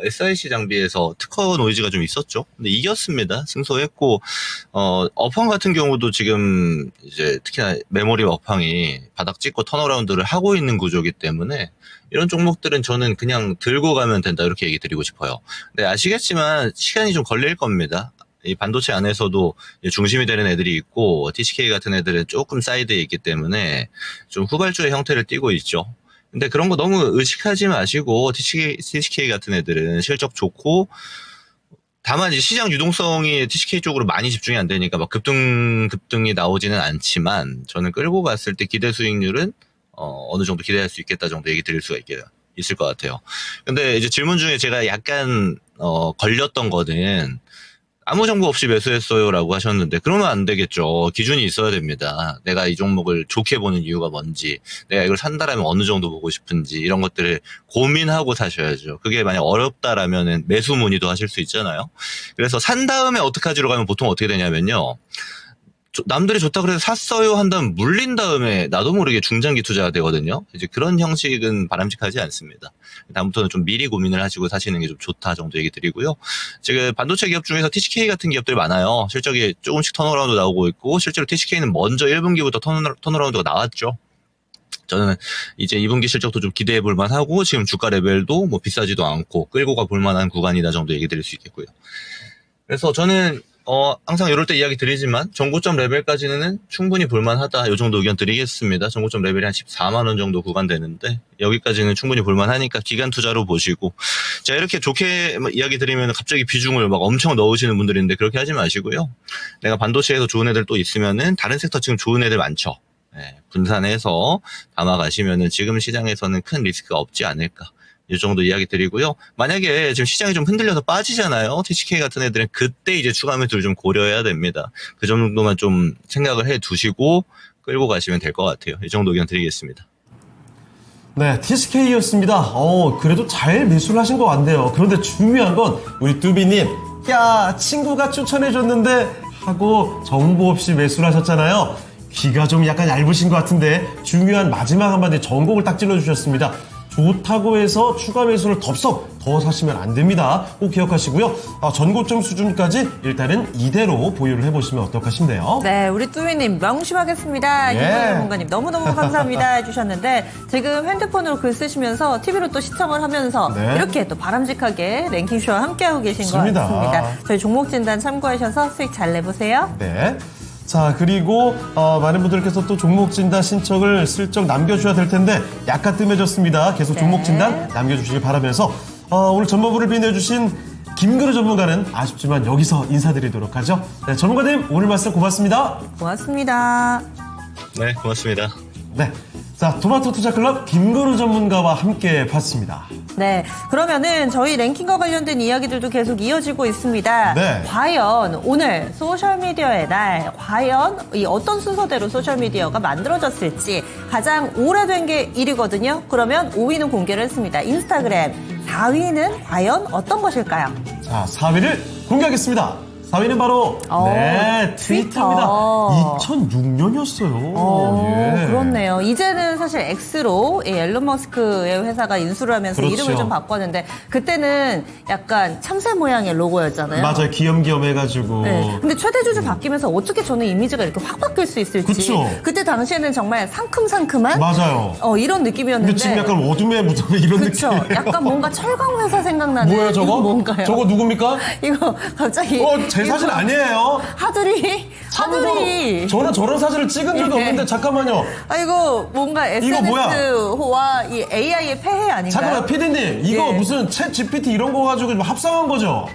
SIC 장비에서 특허 노이즈가 좀 있었죠. 근데 이겼습니다. 승소했고, 업황 같은 경우도 지금 이제 특히나 메모리 업황이 바닥 찍고 턴어라운드를 하고 있는 구조이기 때문에 이런 종목들은 저는 그냥 들고 가면 된다 이렇게 얘기 드리고 싶어요. 근데 아시겠지만 시간이 좀 걸릴 겁니다. 이 반도체 안에서도 중심이 되는 애들이 있고 TCK 같은 애들은 조금 사이드에 있기 때문에 좀 후발주의 형태를 띠고 있죠. 근데 그런 거 너무 의식하지 마시고 TCK 같은 애들은 실적 좋고 다만 이제 시장 유동성이 TCK 쪽으로 많이 집중이 안 되니까 막 급등이 나오지는 않지만 저는 끌고 갔을 때 기대 수익률은 어느 정도 기대할 수 있겠다 정도 얘기 드릴 수가 있을 것 같아요. 근데 이제 질문 중에 제가 약간 걸렸던 거는 아무 정보 없이 매수했어요라고 하셨는데 그러면 안 되겠죠. 기준이 있어야 됩니다. 내가 이 종목을 좋게 보는 이유가 뭔지, 내가 이걸 산다라면 어느 정도 보고 싶은지 이런 것들을 고민하고 사셔야죠. 그게 만약 어렵다라면은 매수 문의도 하실 수 있잖아요. 그래서 산 다음에 어떡하지로 가면 보통 어떻게 되냐면요. 남들이 좋다 그래서 샀어요 한 다음 물린 다음에 나도 모르게 중장기 투자가 되거든요. 이제 그런 형식은 바람직하지 않습니다. 다음부터는 좀 미리 고민을 하시고 사시는 게 좀 좋다 정도 얘기 드리고요. 지금 반도체 기업 중에서 TCK 같은 기업들이 많아요. 실적이 조금씩 턴어라운드 나오고 있고 실제로 TCK는 먼저 1분기부터 턴어라운드가 나왔죠. 저는 이제 2분기 실적도 좀 기대해 볼 만하고 지금 주가 레벨도 뭐 비싸지도 않고 끌고 가 볼 만한 구간이다 정도 얘기 드릴 수 있겠고요. 그래서 저는 항상 이럴 때 이야기 드리지만 정고점 레벨까지는 충분히 볼만하다. 이 정도 의견 드리겠습니다. 정고점 레벨이 한 14만 원 정도 구간 되는데 여기까지는 충분히 볼만하니까 기간 투자로 보시고 자 이렇게 좋게 이야기 드리면 갑자기 비중을 막 엄청 넣으시는 분들이 있는데 그렇게 하지 마시고요. 내가 반도체에서 좋은 애들 또 있으면은 다른 섹터 지금 좋은 애들 많죠. 네, 분산해서 담아가시면은 지금 시장에서는 큰 리스크가 없지 않을까. 이 정도 이야기 드리고요. 만약에 지금 시장이 좀 흔들려서 빠지잖아요. TCK 같은 애들은 그때 이제 추가 매수를 좀 고려해야 됩니다. 그 정도만 좀 생각을 해 두시고 끌고 가시면 될 것 같아요. 이 정도 의견 드리겠습니다. 네, TCK였습니다. 그래도 잘 매수를 하신 것 같네요. 그런데 중요한 건 우리 뚜비님, 야, 친구가 추천해줬는데 하고 정보 없이 매수를 하셨잖아요. 귀가 좀 약간 얇으신 것 같은데 중요한 마지막 한마디 전곡을 딱 찔러주셨습니다. 좋다고 해서 추가 매수를 덥석 더 사시면 안 됩니다. 꼭 기억하시고요. 전고점 수준까지 일단은 이대로 보유를 해보시면 어떡하신데요? 네, 우리 뚜미님 명심하겠습니다. 예. 김도현 전문가님 너무너무 감사합니다 해주셨는데 지금 핸드폰으로 글 쓰시면서 TV로 또 시청을 하면서 네. 이렇게 또 바람직하게 랭킹쇼와 함께하고 계신 것 맞습니다. 같습니다. 저희 종목 진단 참고하셔서 수익 잘 내보세요. 네. 자, 그리고 많은 분들께서 또 종목 진단 신청을 슬쩍 남겨주셔야 될 텐데 약간 뜸해졌습니다. 계속 종목 네. 진단 남겨주시기 바라면서 오늘 전문부를 빛내주신 김근우 전문가는 아쉽지만 여기서 인사드리도록 하죠. 네, 전문가님 오늘 말씀 고맙습니다. 고맙습니다. 네, 고맙습니다. 네. 자, 토마토 투자클럽 김근우 전문가와 함께 봤습니다. 네, 그러면은 저희 랭킹과 관련된 이야기들도 계속 이어지고 있습니다. 네. 과연 오늘 소셜미디어의 날, 과연 이 어떤 순서대로 소셜미디어가 만들어졌을지 가장 오래된 게 1위거든요. 그러면 5위는 공개를 했습니다. 인스타그램. 4위는 과연 어떤 것일까요? 자, 4위를 공개하겠습니다. 4위는 바로 트위터입니다. 2006년이었어요. 그렇네요. 이제는 사실 X로 앨런 머스크의 회사가 인수를 하면서 그렇죠. 이름을 좀 바꿨는데 그때는 약간 참새 모양의 로고였잖아요. 맞아요. 귀염귀염 해가지고. 네. 근데 최대 주주 바뀌면서 어떻게 저는 이미지가 이렇게 확 바뀔 수 있을지. 그쵸. 그때 당시에는 정말 상큼상큼한 맞아요. 이런 느낌이었는데. 근데 지금 약간 어둠의 무덤에 이런 그쵸. 느낌. 약간 뭔가 철강 회사 생각나는. 뭐예요, 저거? 이거 뭔가요? 저거 누굽니까? 이거 갑자기. 제 사진 아니에요. 하두리. 저는 저런 사진을 찍은 적이 예. 없는데 잠깐만요. 이거 뭔가 이거 뭐야? SNS와 이 AI의 폐해 아닌가요? 잠깐만, 피디님. 이거 예. 무슨 챗 GPT 이런 거 가지고 합성한 거죠?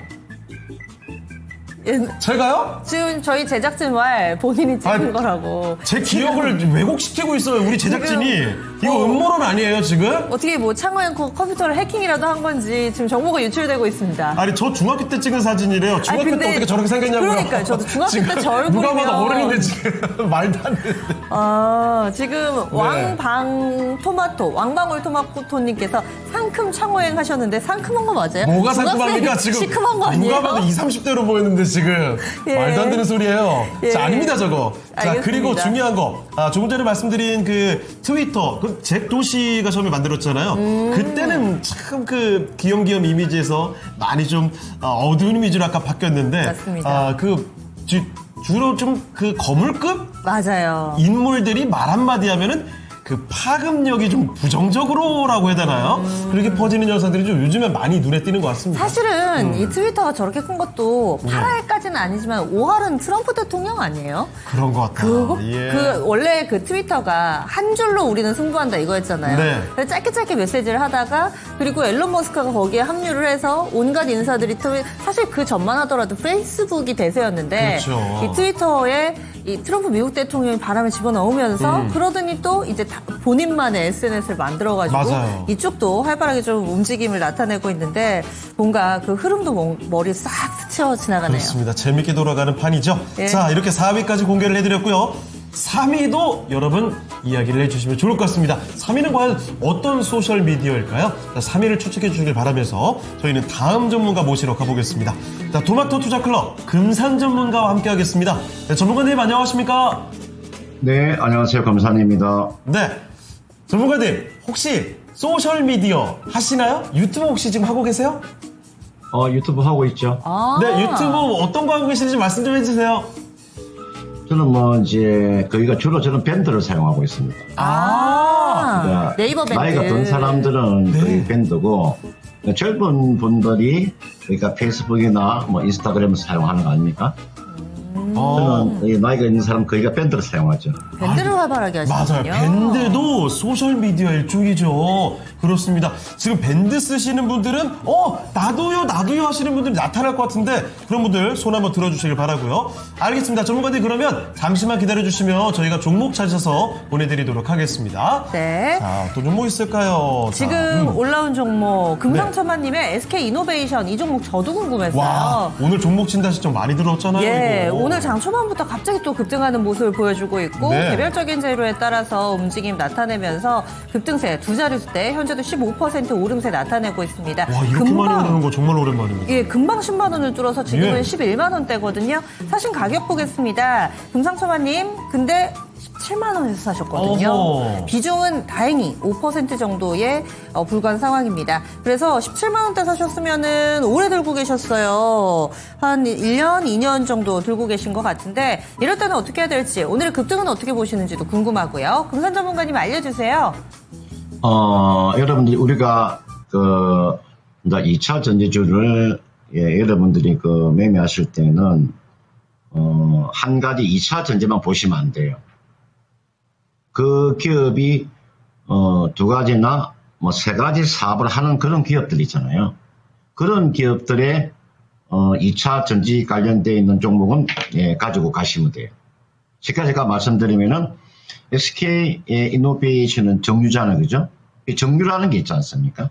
예, 제가요? 지금 저희 제작진 말 본인이 찍은 아니, 거라고. 제 기억을 왜곡시키고 있어요, 우리 제작진이. 이거 음모론 아니에요, 지금? 어떻게 뭐 창호형 컴퓨터를 해킹이라도 한 건지 지금 정보가 유출되고 있습니다. 아니, 저 중학교 때 찍은 사진이래요. 중학교 근데- 때 어떻게 저렇게 생겼냐고요. 그러니까요. 저도 중학교 지금 때저 얼굴이면- 누가 봐도 어른인데 지금 말도 안 되는데. 지금 네. 왕방울 토마토님께서 상큼 창호행 하셨는데 상큼한 거 맞아요? 뭐가 중학생 상큼합니까, 지금? 시큼한 거 아니에요? 누가 봐도 20, 30대로 보였는데 지금. 예. 말도 안 되는 소리예요. 예. 자, 아닙니다, 저거. 자, 알겠습니다. 그리고 중요한 거. 조금 전에 말씀드린 그 트위터, 그 잭 도시가 처음에 만들었잖아요. 그때는 참 그 귀염귀염 이미지에서 많이 좀 어두운 이미지로 아까 바뀌었는데. 맞습니다. 주로 좀 그 거물급 맞아요. 인물들이 말 한마디 하면은 그 파급력이 좀 부정적으로라고 해야 되나요? 그렇게 퍼지는 현상들이 좀 요즘에 많이 눈에 띄는 것 같습니다. 사실은 이 트위터가 저렇게 큰 것도 네. 8할까지는 아니지만 5할은 트럼프 대통령 아니에요? 그런 것 같아요. 예. 원래 그 트위터가 한 줄로 우리는 승부한다 이거였잖아요. 네. 그래서 짧게 메시지를 하다가 그리고 앨런 머스크가 거기에 합류를 해서 온갖 인사들이 사실 그 전만 하더라도 페이스북이 대세였는데 그렇죠. 이 트위터에 이 트럼프 미국 대통령이 바람을 집어넣으면서 그러더니 또 이제 본인만의 SNS를 만들어가지고 맞아요. 이쪽도 활발하게 좀 움직임을 나타내고 있는데 뭔가 그 흐름도 머리 싹 스쳐 지나가네요. 그렇습니다. 재밌게 돌아가는 판이죠. 예. 자, 이렇게 4위까지 공개를 해드렸고요. 3위도 여러분 이야기를 해주시면 좋을 것 같습니다. 3위는 과연 어떤 소셜미디어일까요? 자, 3위를 추측해 주시길 바라면서 저희는 다음 전문가 모시러 가보겠습니다. 자, 토마토 투자클럽 금산 전문가와 함께 하겠습니다. 네, 전문가님 안녕하십니까? 네, 안녕하세요. 검산입니다. 네. 전문가님, 혹시 소셜미디어 하시나요? 유튜브 혹시 지금 하고 계세요? 유튜브 하고 있죠. 네, 유튜브 어떤 거 하고 계시는지 말씀 좀 해주세요. 저는 거기가 주로 저는 밴드를 사용하고 있습니다. 그러니까 네이버 밴드. 나이가 든 사람들은 네. 거의 밴드고, 젊은 분들이 그러니까 페이스북이나 뭐 인스타그램을 사용하는 거 아닙니까? 저는 이 나이가 있는 사람 거기가 밴드를 사용하죠. 밴드를 활발하게 하시군요. 맞아요. 밴드도 소셜미디어 일종이죠. 그렇습니다. 지금 밴드 쓰시는 분들은 나도요 하시는 분들이 나타날 것 같은데 그런 분들 손 한번 들어주시길 바라고요. 알겠습니다. 전문가님 그러면 잠시만 기다려주시면 저희가 종목 찾아서 보내드리도록 하겠습니다. 네. 자, 또 종목 있을까요? 지금 자, 올라온 종목 금상첨화님의 SK 이노베이션 이 종목 저도 궁금했어요. 와, 오늘 종목 진단 시점 많이 들어왔잖아요. 예, 이거. 오늘 장 초반부터 갑자기 또 급등하는 모습을 보여주고 있고 네. 개별적인 재료에 따라서 움직임 나타내면서 급등세 두 자릿수대 현재도 15% 오름세 나타내고 있습니다. 와, 이렇게 많이 오르는 거 정말 오랜만입니다. 예, 금방 10만 원을 뚫어서 지금은 예. 11만 원대거든요. 사실 가격 보겠습니다. 금상첨화님, 근데 17만 원에서 사셨거든요. 어허. 비중은 다행히 5% 정도에 불과한 상황입니다. 그래서 17만 원대 사셨으면은 오래 들고 계셨어요. 한 1년, 2년 정도 들고 계신 것 같은데 이럴 때는 어떻게 해야 될지 오늘의 급등은 어떻게 보시는지도 궁금하고요. 금산 전문가님 알려주세요. 여러분들이 우리가 이제 2차 전지주를 여러분들이 매매하실 때는 한 가지 2차 전지만 보시면 안 돼요. 그 기업이 두 가지나 뭐 세 가지 사업을 하는 그런 기업들 있잖아요. 그런 기업들의 2차 전지 관련되어 있는 종목은 가지고 가시면 돼요. 제가 말씀드리면은 SK 이노베이션은 정유잖아요, 그죠? 이 정유라는 게 있지 않습니까?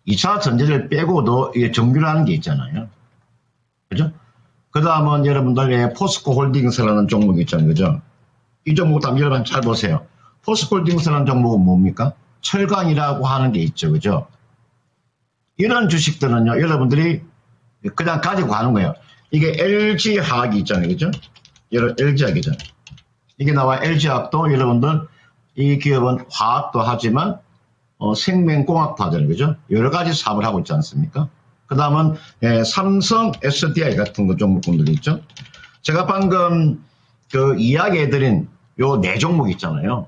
2차 전지를 빼고도 이게 정유라는 게 있잖아요. 그죠? 그 다음은 여러분들 포스코 홀딩스라는 종목이 있잖아요, 그죠? 이 종목도 한번 여러분 잘 보세요. 포스코 홀딩스라는 종목은 뭡니까? 철강이라고 하는 게 있죠, 그죠? 이런 주식들은요, 여러분들이 그냥 가지고 가는 거예요. 이게 LG화학이 있잖아요, 그죠? LG화학이죠. 이게 나와 LG화학도 여러분들 이 기업은 화학도 하지만 생명공학도 하잖아요, 그죠? 여러 가지 사업을 하고 있지 않습니까? 그 다음은 삼성 SDI 같은 거 종목군들이 있죠. 제가 방금 이야기해드린 요 네 종목 있잖아요.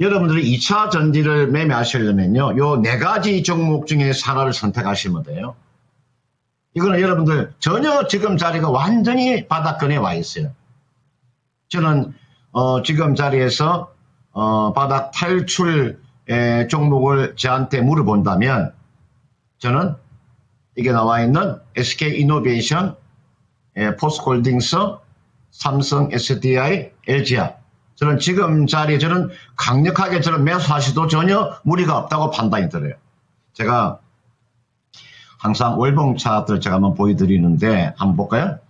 여러분들이 2차 전지를 매매하시려면요, 요 네 가지 종목 중에 하나를 선택하시면 돼요. 이거는 여러분들 전혀 지금 자리가 완전히 바닥권에 와 있어요. 저는 지금 자리에서 바닥 탈출 종목을 저한테 물어본다면 저는 이게 나와 있는 SK 이노베이션, 포스코홀딩스, 삼성 SDI, LG화학. 저는 지금 자리에 저는 강력하게 저는 매수하시도 전혀 무리가 없다고 판단이 들어요. 제가 항상 월봉 차트를 제가 한번 보여드리는데 한번 볼까요?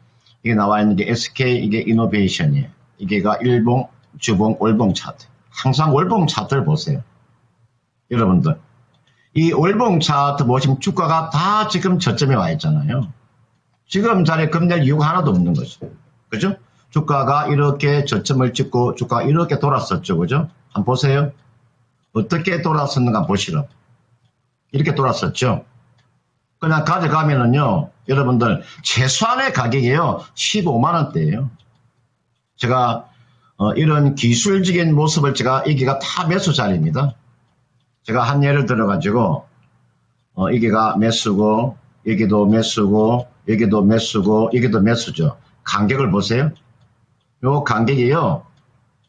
이게 나와 있는 게 SK 이게 이노베이션이에요. 이게가 일봉, 주봉, 월봉 차트. 항상 월봉 차트를 보세요. 여러분들. 이 월봉 차트 보시면 주가가 다 지금 저점에 와 있잖아요. 지금 자리에 겁낼 이유가 하나도 없는 거죠. 그죠? 주가가 이렇게 저점을 찍고 주가가 이렇게 돌았었죠. 그죠? 한번 보세요. 어떻게 돌았었는가 보시라고. 이렇게 돌았었죠. 그냥 가져가면은요, 여러분들, 최소한의 가격이요, 15만원대예요. 제가, 이런 기술적인 모습을 제가, 여기가 다 매수 자리입니다. 제가 한 예를 들어가지고, 여기가 매수고, 여기도 매수고, 여기도 매수고, 여기도 매수죠. 간격을 보세요. 요 간격이요,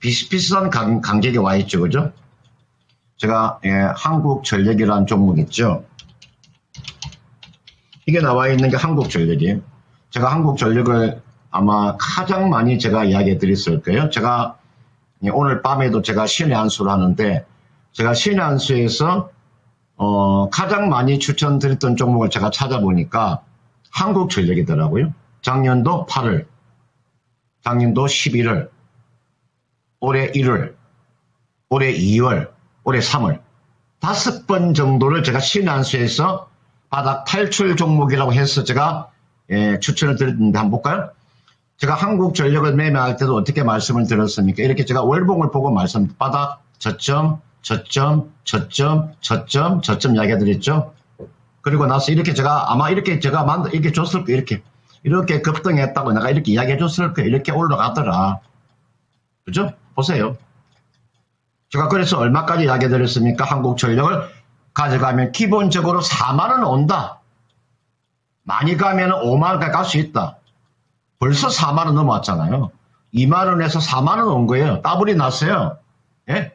비슷비슷한 간격에 와 있죠. 그죠? 제가, 한국전력이라는 종목 있죠. 이게 나와 있는 게 한국전력이에요. 제가 한국전력을 아마 가장 많이 제가 이야기해 드렸을 거예요. 제가 오늘 밤에도 제가 신의 한 수를 하는데, 제가 신의 한 수에서 가장 많이 추천드렸던 종목을 제가 찾아보니까 한국전력이더라고요. 작년도 8월, 작년도 11월, 올해 1월, 올해 2월, 올해 3월 5번 정도를 제가 신의 한 수에서 바닥 탈출 종목이라고 해서 제가 추천을 드렸는데 한번 볼까요? 제가 한국전력을 매매할 때도 어떻게 말씀을 드렸습니까? 이렇게 제가 월봉을 보고 바닥, 저점, 저점, 저점, 저점, 저점 이야기 드렸죠? 그리고 나서 이렇게 제가 아마 이렇게 제가 이렇게 줬을 거예요. 이렇게 급등했다고 내가 이렇게 이야기해 줬을 거예요. 이렇게 올라가더라. 그죠? 보세요. 제가 그래서 얼마까지 이야기 드렸습니까? 한국전력을 가져가면 기본적으로 4만원 온다. 많이 가면 5만원까지 갈 수 있다. 벌써 4만원 넘어왔잖아요. 2만원에서 4만원 온 거예요. 더블이 났어요. 예?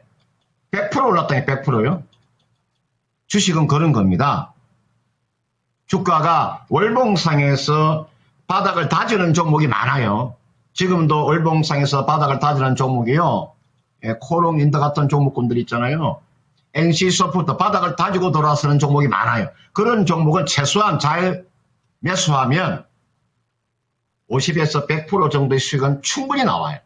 100% 올랐다니 100%요. 주식은 그런 겁니다. 주가가 월봉상에서 바닥을 다지는 종목이 많아요. 지금도 월봉상에서 바닥을 다지는 종목이요. 코롱인더 같은 종목군들 있잖아요. NC소프트 바닥을 다지고 돌아서는 종목이 많아요. 그런 종목은 최소한 잘 매수하면 50에서 100% 정도의 수익은 충분히 나와요.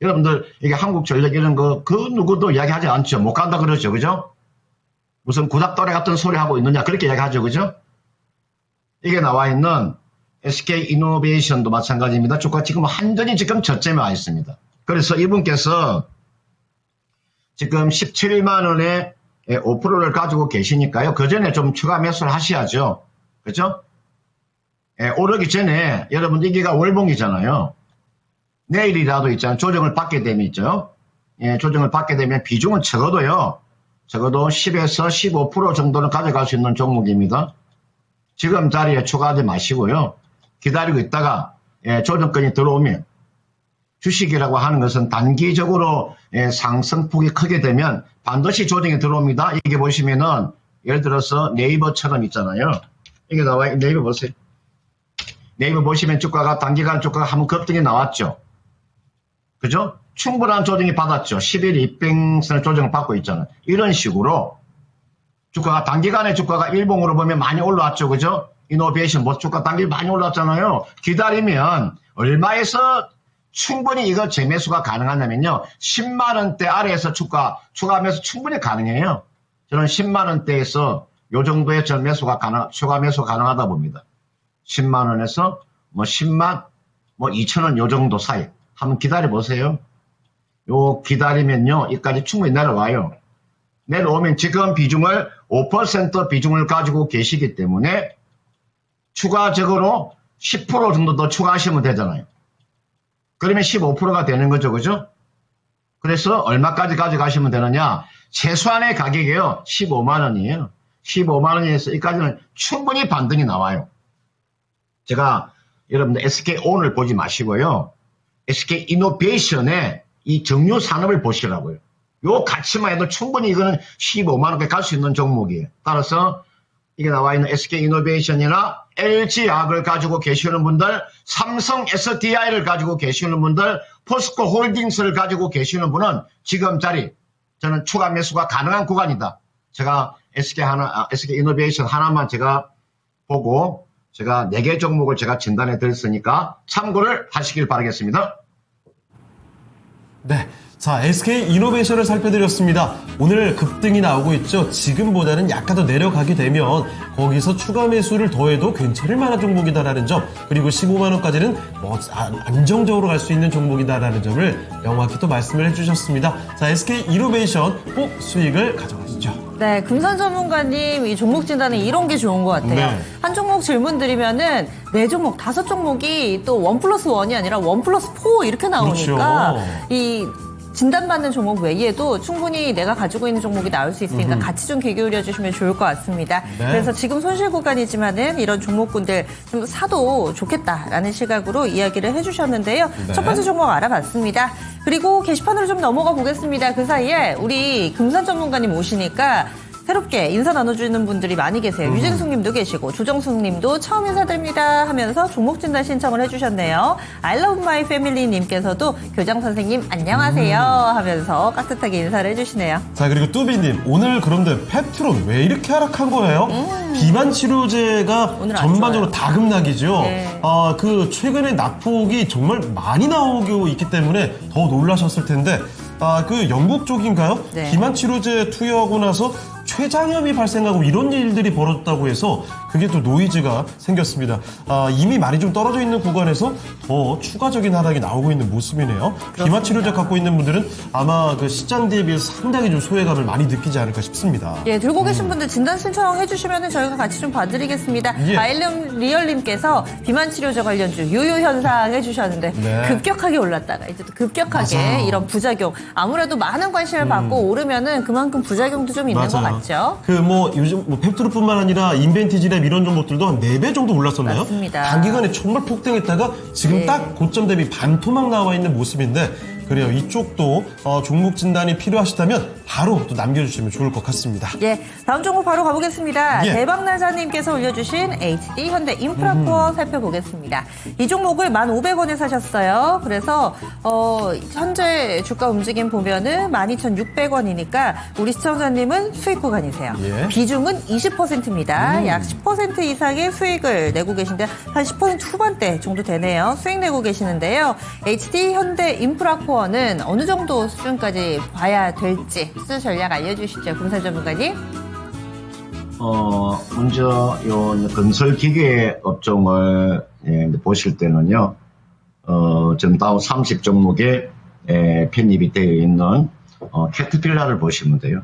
여러분들 이게 한국전력 이런 거 그 누구도 이야기하지 않죠. 못 간다 그러죠. 그죠? 무슨 구닥다리 같은 소리 하고 있느냐 그렇게 이야기하죠. 그죠? 이게 나와 있는 SK 이노베이션도 마찬가지입니다. 주가 지금 완전히 지금 저점에 와 있습니다. 그래서 이분께서 지금 17만 원에 5%를 가지고 계시니까요. 그 전에 좀 추가 매수를 하셔야죠. 그죠? 오르기 전에 여러분 이게가 월봉이잖아요. 내일이라도 있잖아요. 조정을 받게 되면 있죠. 조정을 받게 되면 비중은 적어도 10에서 15% 정도는 가져갈 수 있는 종목입니다. 지금 자리에 추가하지 마시고요. 기다리고 있다가 조정권이 들어오면 주식이라고 하는 것은 단기적으로 상승폭이 크게 되면 반드시 조정이 들어옵니다. 이게 보시면은 예를 들어서 네이버처럼 있잖아요. 이게 나와요. 네이버 보세요. 네이버 보시면 주가가 단기간 주가가 한번 급등이 나왔죠. 그죠? 충분한 조정이 받았죠. 10일 200선을 조정을 받고 있잖아요. 이런 식으로 주가가 단기간에 주가가 일봉으로 보면 많이 올라왔죠. 그죠? 이노베이션 뭐 주가 단기 많이 올랐잖아요. 기다리면 얼마에서 충분히 이거 재매수가 가능하냐면요. 10만 원대 아래에서 추가 매수 충분히 가능해요. 저는 10만 원대에서 요 정도의 추가 매수가 가능하다 봅니다. 10만 원에서 뭐 10만 2천 원 요 정도 사이. 한번 기다려 보세요. 요 기다리면요. 여기까지 충분히 내려와요. 내려오면 지금 비중을 5% 비중을 가지고 계시기 때문에 추가적으로 10% 정도 더 추가하시면 되잖아요. 그러면 15%가 되는 거죠. 그죠? 그래서 얼마까지 가져가시면 되느냐? 최소한의 가격이요. 15만 원이에요. 15만 원에서 여기까지는 충분히 반등이 나와요. 제가 여러분들 SK온을 보지 마시고요. SK이노베이션의 이 정유 산업을 보시라고요. 요 가치만 해도 충분히 이거는 15만 원까지 갈 수 있는 종목이에요. 따라서 이게 나와 있는 SK이노베이션이나 LG약을 가지고 계시는 분들, 삼성 SDI를 가지고 계시는 분들, 포스코 홀딩스를 가지고 계시는 분은 지금 자리 저는 추가 매수가 가능한 구간이다. 제가 SK이노베이션 하나만 제가 보고 제가 4개 종목을 제가 진단해 드렸으니까 참고를 하시길 바라겠습니다. 네. 자, SK이노베이션을 살펴드렸습니다. 오늘 급등이 나오고 있죠. 지금보다는 약간 더 내려가게 되면 거기서 추가 매수를 더해도 괜찮을 만한 종목이다라는 점, 그리고 15만 원까지는 안정적으로 갈 수 있는 종목이다라는 점을 명확히 또 말씀을 해주셨습니다. 자, SK이노베이션 꼭 수익을 가져가시죠. 네, 금산 전문가님 이 종목 진단에 이런 게 좋은 것 같아요. 네. 한 종목 질문 드리면은 4종목, 5종목이 또 1+1이 아니라 1+4 이렇게 나오니까 그렇죠. 이 진단받는 종목 외에도 충분히 내가 가지고 있는 종목이 나올 수 있으니까 같이 좀 귀 기울여 주시면 좋을 것 같습니다. 네. 그래서 지금 손실 구간이지만은 이런 종목군들 좀 사도 좋겠다라는 시각으로 이야기를 해주셨는데요. 네. 첫 번째 종목 알아봤습니다. 그리고 게시판으로 좀 넘어가 보겠습니다. 그 사이에 우리 금산 전문가님 오시니까 새롭게 인사 나눠주는 분들이 많이 계세요. 유진숙 님도 계시고 조정숙 님도 처음 인사드립니다 하면서 종목 진단 신청을 해주셨네요. I love my family 님께서도 교장 선생님 안녕하세요 하면서 깍듯하게 인사를 해주시네요. 자, 그리고 뚜비님, 오늘 그런데 페트론 왜 이렇게 하락한 거예요? 비만 치료제가 오늘 안 전반적으로 좋아요. 다급락이죠. 네. 그 최근에 낙폭이 정말 많이 나오고 있기 때문에 더 놀라셨을 텐데, 그 영국 쪽인가요? 네. 비만 치료제 투여하고 나서 췌장염이 발생하고 이런 일들이 벌어졌다고 해서 그게 또 노이즈가 생겼습니다. 이미 많이 좀 떨어져 있는 구간에서 더 추가적인 하락이 나오고 있는 모습이네요. 비만 치료제 갖고 있는 분들은 아마 그 시장 대비해서 상당히 좀 소외감을 많이 느끼지 않을까 싶습니다. 예, 들고 계신 분들 진단 신청해 주시면 저희가 같이 좀 봐드리겠습니다. 예. 아일름 리얼님께서 비만 치료제 관련주 유효 현상 해주셨는데 네. 급격하게 올랐다가 이제 또 급격하게 맞아요. 이런 부작용 아무래도 많은 관심을 받고 오르면은 그만큼 부작용도 좀 있는 것 같죠. 그 뭐 요즘 뭐 펩트로뿐만 아니라 인벤티지랩 이런 종목들도 한 4배 정도 올랐었나요? 맞습니다. 단기간에 정말 폭등했다가 지금 네. 딱 고점 대비 반토막 나와 있는 모습인데 그래요. 이쪽도 종목 진단이 필요하시다면 바로 또 남겨주시면 좋을 것 같습니다. 예, 다음 종목 바로 가보겠습니다. 예. 대박날사님께서 올려주신 HD 현대 인프라코어 살펴보겠습니다. 이 종목을 1,500원에 사셨어요. 그래서 현재 주가 움직임 보면은 12,600원이니까 우리 시청자님은 수익 구간이세요. 예. 비중은 20%입니다. 약 10% 이상의 수익을 내고 계신데 한 10% 후반대 정도 되네요. 수익 내고 계시는데요. HD 현대 인프라코어는 어느 정도 수준까지 봐야 될지 수주 전략 알려주시죠, 금산 전문가님. 먼저 요 건설 기계 업종을 보실 때는요, 지금 다우 30 종목에 편입이 되어 있는 캐터필라를 보시면 돼요.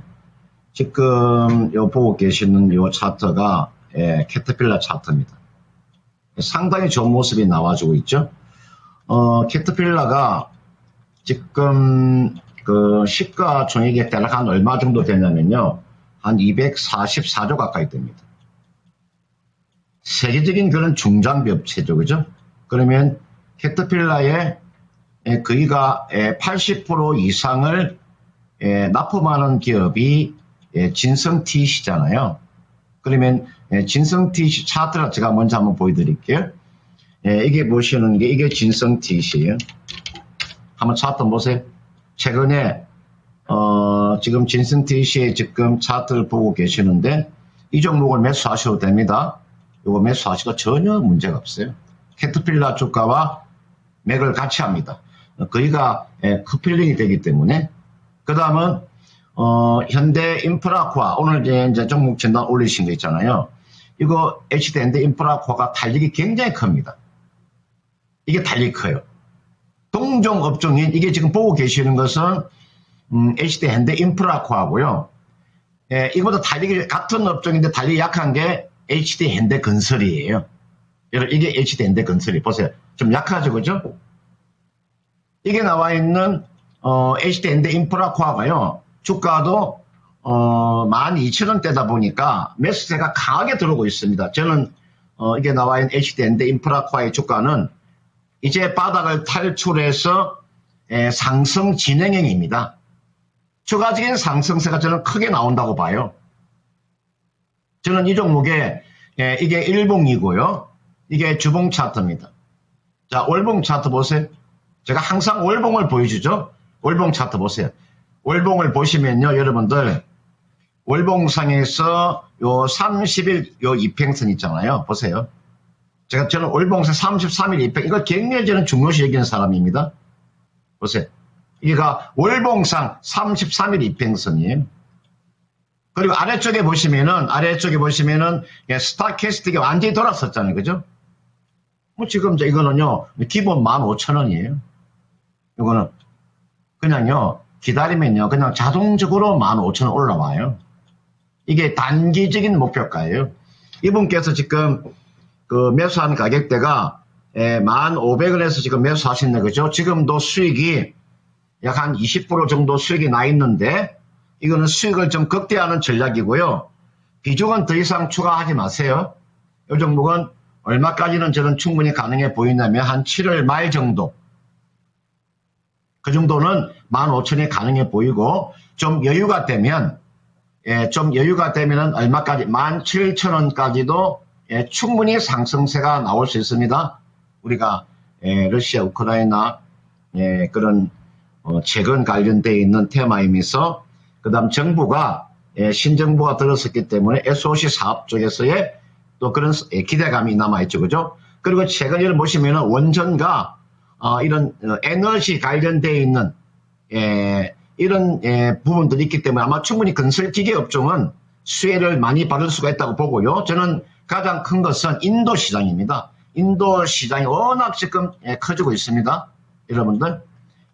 지금 요 보고 계시는 요 차트가 캐터필라 차트입니다. 상당히 좋은 모습이 나와주고 있죠. 캐터필라가 지금 그 시가총액이 대략 한 얼마 정도 되냐면요. 한 244조 가까이 됩니다. 세계적인 그런 중장비 업체죠. 그죠? 그러면 캐터필라의 거의가 80% 이상을 납품하는 기업이 진성TC잖아요. 그러면 진성TC 차트를 제가 먼저 한번 보여드릴게요. 이게 보시는 게 이게 진성TC예요. 한번 차트 보세요. 최근에 지금 진성TC의 지금 차트를 보고 계시는데 이 종목을 매수하셔도 됩니다. 이거 매수하시고 전혀 문제가 없어요. 캐터필라 주가와 맥을 같이 합니다. 거기가 커플링이 되기 때문에. 그 다음은 현대인프라코아 오늘 이제 종목 진단 올리신 거 있잖아요. 이거 HD 현대인프라코아가 탄력이 굉장히 큽니다. 이게 탄력이 커요. 동종 업종인 이게 지금 보고 계시는 것은 HD 현대인프라코아고요. 이거보다 탄력이 같은 업종인데 탄력이 약한 게 HD 현대건설이에요. 여러분 이게 HD 현대건설이 보세요. 좀 약하죠, 그죠? 이게 나와 있는 HD 현대인프라코아가요. 주가도 12,000원대다 보니까 매수세가 강하게 들어오고 있습니다. 저는 이게 나와 있는 HD 현대인프라코아의 주가는 이제 바닥을 탈출해서 상승 진행형입니다. 추가적인 상승세가 저는 크게 나온다고 봐요. 저는 이 종목에 이게 일봉이고요. 이게 주봉 차트입니다. 자, 월봉 차트 보세요. 제가 항상 월봉을 보여주죠. 월봉 차트 보세요. 월봉을 보시면요, 여러분들 월봉상에서 요 30일 요 이평선 있잖아요. 보세요. 저는 월봉상 33일 이평 이거 굉장히 저는 중요시 여기는 사람입니다. 보세요. 이게가 월봉상 33일 이평선이에요. 그리고 아래쪽에 보시면은 스타캐스틱이 완전히 돌았었잖아요. 그죠? 뭐 지금 이거는요, 기본 15,000원이에요. 이거는 그냥요, 기다리면요, 그냥 자동적으로 15,000원 올라와요. 이게 단기적인 목표가예요. 이분께서 지금 그 매수한 가격대가 1,500원에서 지금 매수하셨네. 그죠? 지금도 수익이 약 한 20% 정도 수익이 나 있는데, 이거는 수익을 좀 극대화하는 전략이고요. 비중은 더 이상 추가하지 마세요. 이 종목은 얼마까지는 저는 충분히 가능해 보이냐면 한 7월 말 정도. 그 정도는 15,000원이 가능해 보이고, 좀 여유가 되면 얼마까지? 17,000원까지도 충분히 상승세가 나올 수 있습니다. 우리가 러시아, 우크라이나 그런 재건 관련되어 있는 테마이면서 그 다음 정부가 신정부가 들어섰기 때문에 SOC 사업 쪽에서의 또 그런 기대감이 남아있죠. 그죠? 그리고 최근에 보시면은 원전과 이런 에너지 관련되어 있는 이런 부분들이 있기 때문에 아마 충분히 건설기계 업종은 수혜를 많이 받을 수가 있다고 보고요. 저는 가장 큰 것은 인도 시장입니다. 인도 시장이 워낙 지금 커지고 있습니다. 여러분들.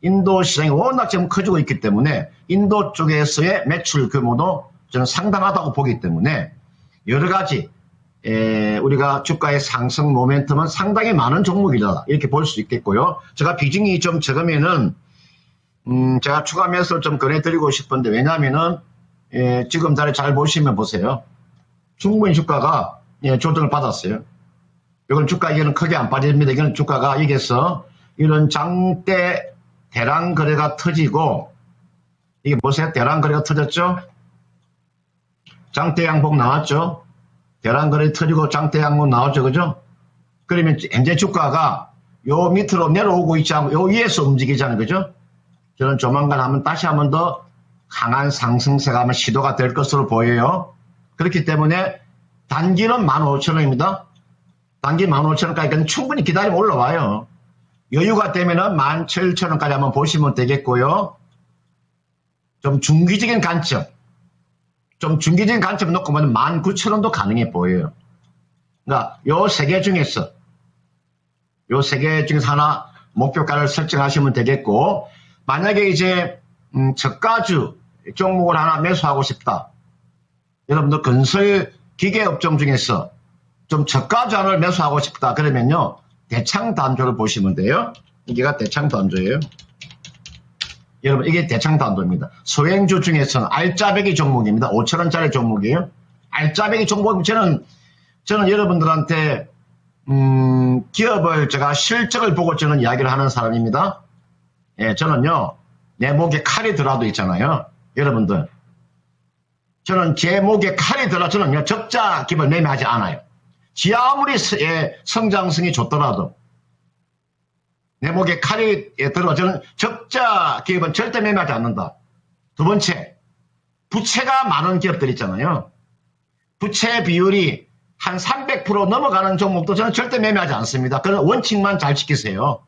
인도 시장이 워낙 지금 커지고 있기 때문에 인도 쪽에서의 매출 규모도 저는 상당하다고 보기 때문에 여러 가지 우리가 주가의 상승 모멘텀은 상당히 많은 종목이다 이렇게 볼 수 있겠고요. 제가 비중이 좀 적으면은 제가 추가 매수를 좀 권해드리고 싶은데 왜냐하면은 지금 자리 잘 보시면 보세요. 충분히 주가가 조정을 받았어요. 이건 주가 이거는 크게 안 빠집니다. 이거는 주가가 여기서 이런 장대 대량 거래가 터지고 이게 보세요. 대량 거래가 터졌죠. 장대 양봉 나왔죠. 대량 거래 터지고 장대 양봉 나왔죠. 그죠? 그러면 현재 주가가 요 밑으로 내려오고 있지 않고 요 위에서 움직이잖아요. 그죠? 저는 조만간 한번 다시 한번 더 강한 상승세가 한번 시도가 될 것으로 보여요. 그렇기 때문에 단기는 15,000원입니다. 단기 15,000원까지 충분히 기다리면 올라와요. 여유가 되면은 17,000원까지 한번 보시면 되겠고요. 좀 중기적인 관점 놓고 보면 19,000원도 가능해 보여요. 그러니까 요 세 개 중에서 하나 목표가를 설정하시면 되겠고, 만약에 이제 저가주 종목을 하나 매수하고 싶다. 여러분들 건설 기계업종 중에서 좀 저가주 하나를 매수하고 싶다. 그러면요. 대창단조를 보시면 돼요. 이게가 대창단조예요. 여러분 이게 대창단조입니다. 소행주 중에서는 알짜배기 종목입니다. 5,000원짜리 종목이에요. 알짜배기 종목 저는 여러분들한테 기업을 제가 실적을 보고 저는 이야기를 하는 사람입니다. 예, 저는요 내 목에 칼이 들어도 있잖아요. 여러분들 저는 제 목에 칼이 들어 저는요 적자 기업을 매매하지 않아요. 지 아무리 성장성이 좋더라도 내 목에 칼이 들어 저는 적자 기업은 절대 매매하지 않는다. 두 번째, 부채가 많은 기업들 있잖아요. 부채 비율이 한 300% 넘어가는 종목도 저는 절대 매매하지 않습니다. 그런 원칙만 잘 지키세요.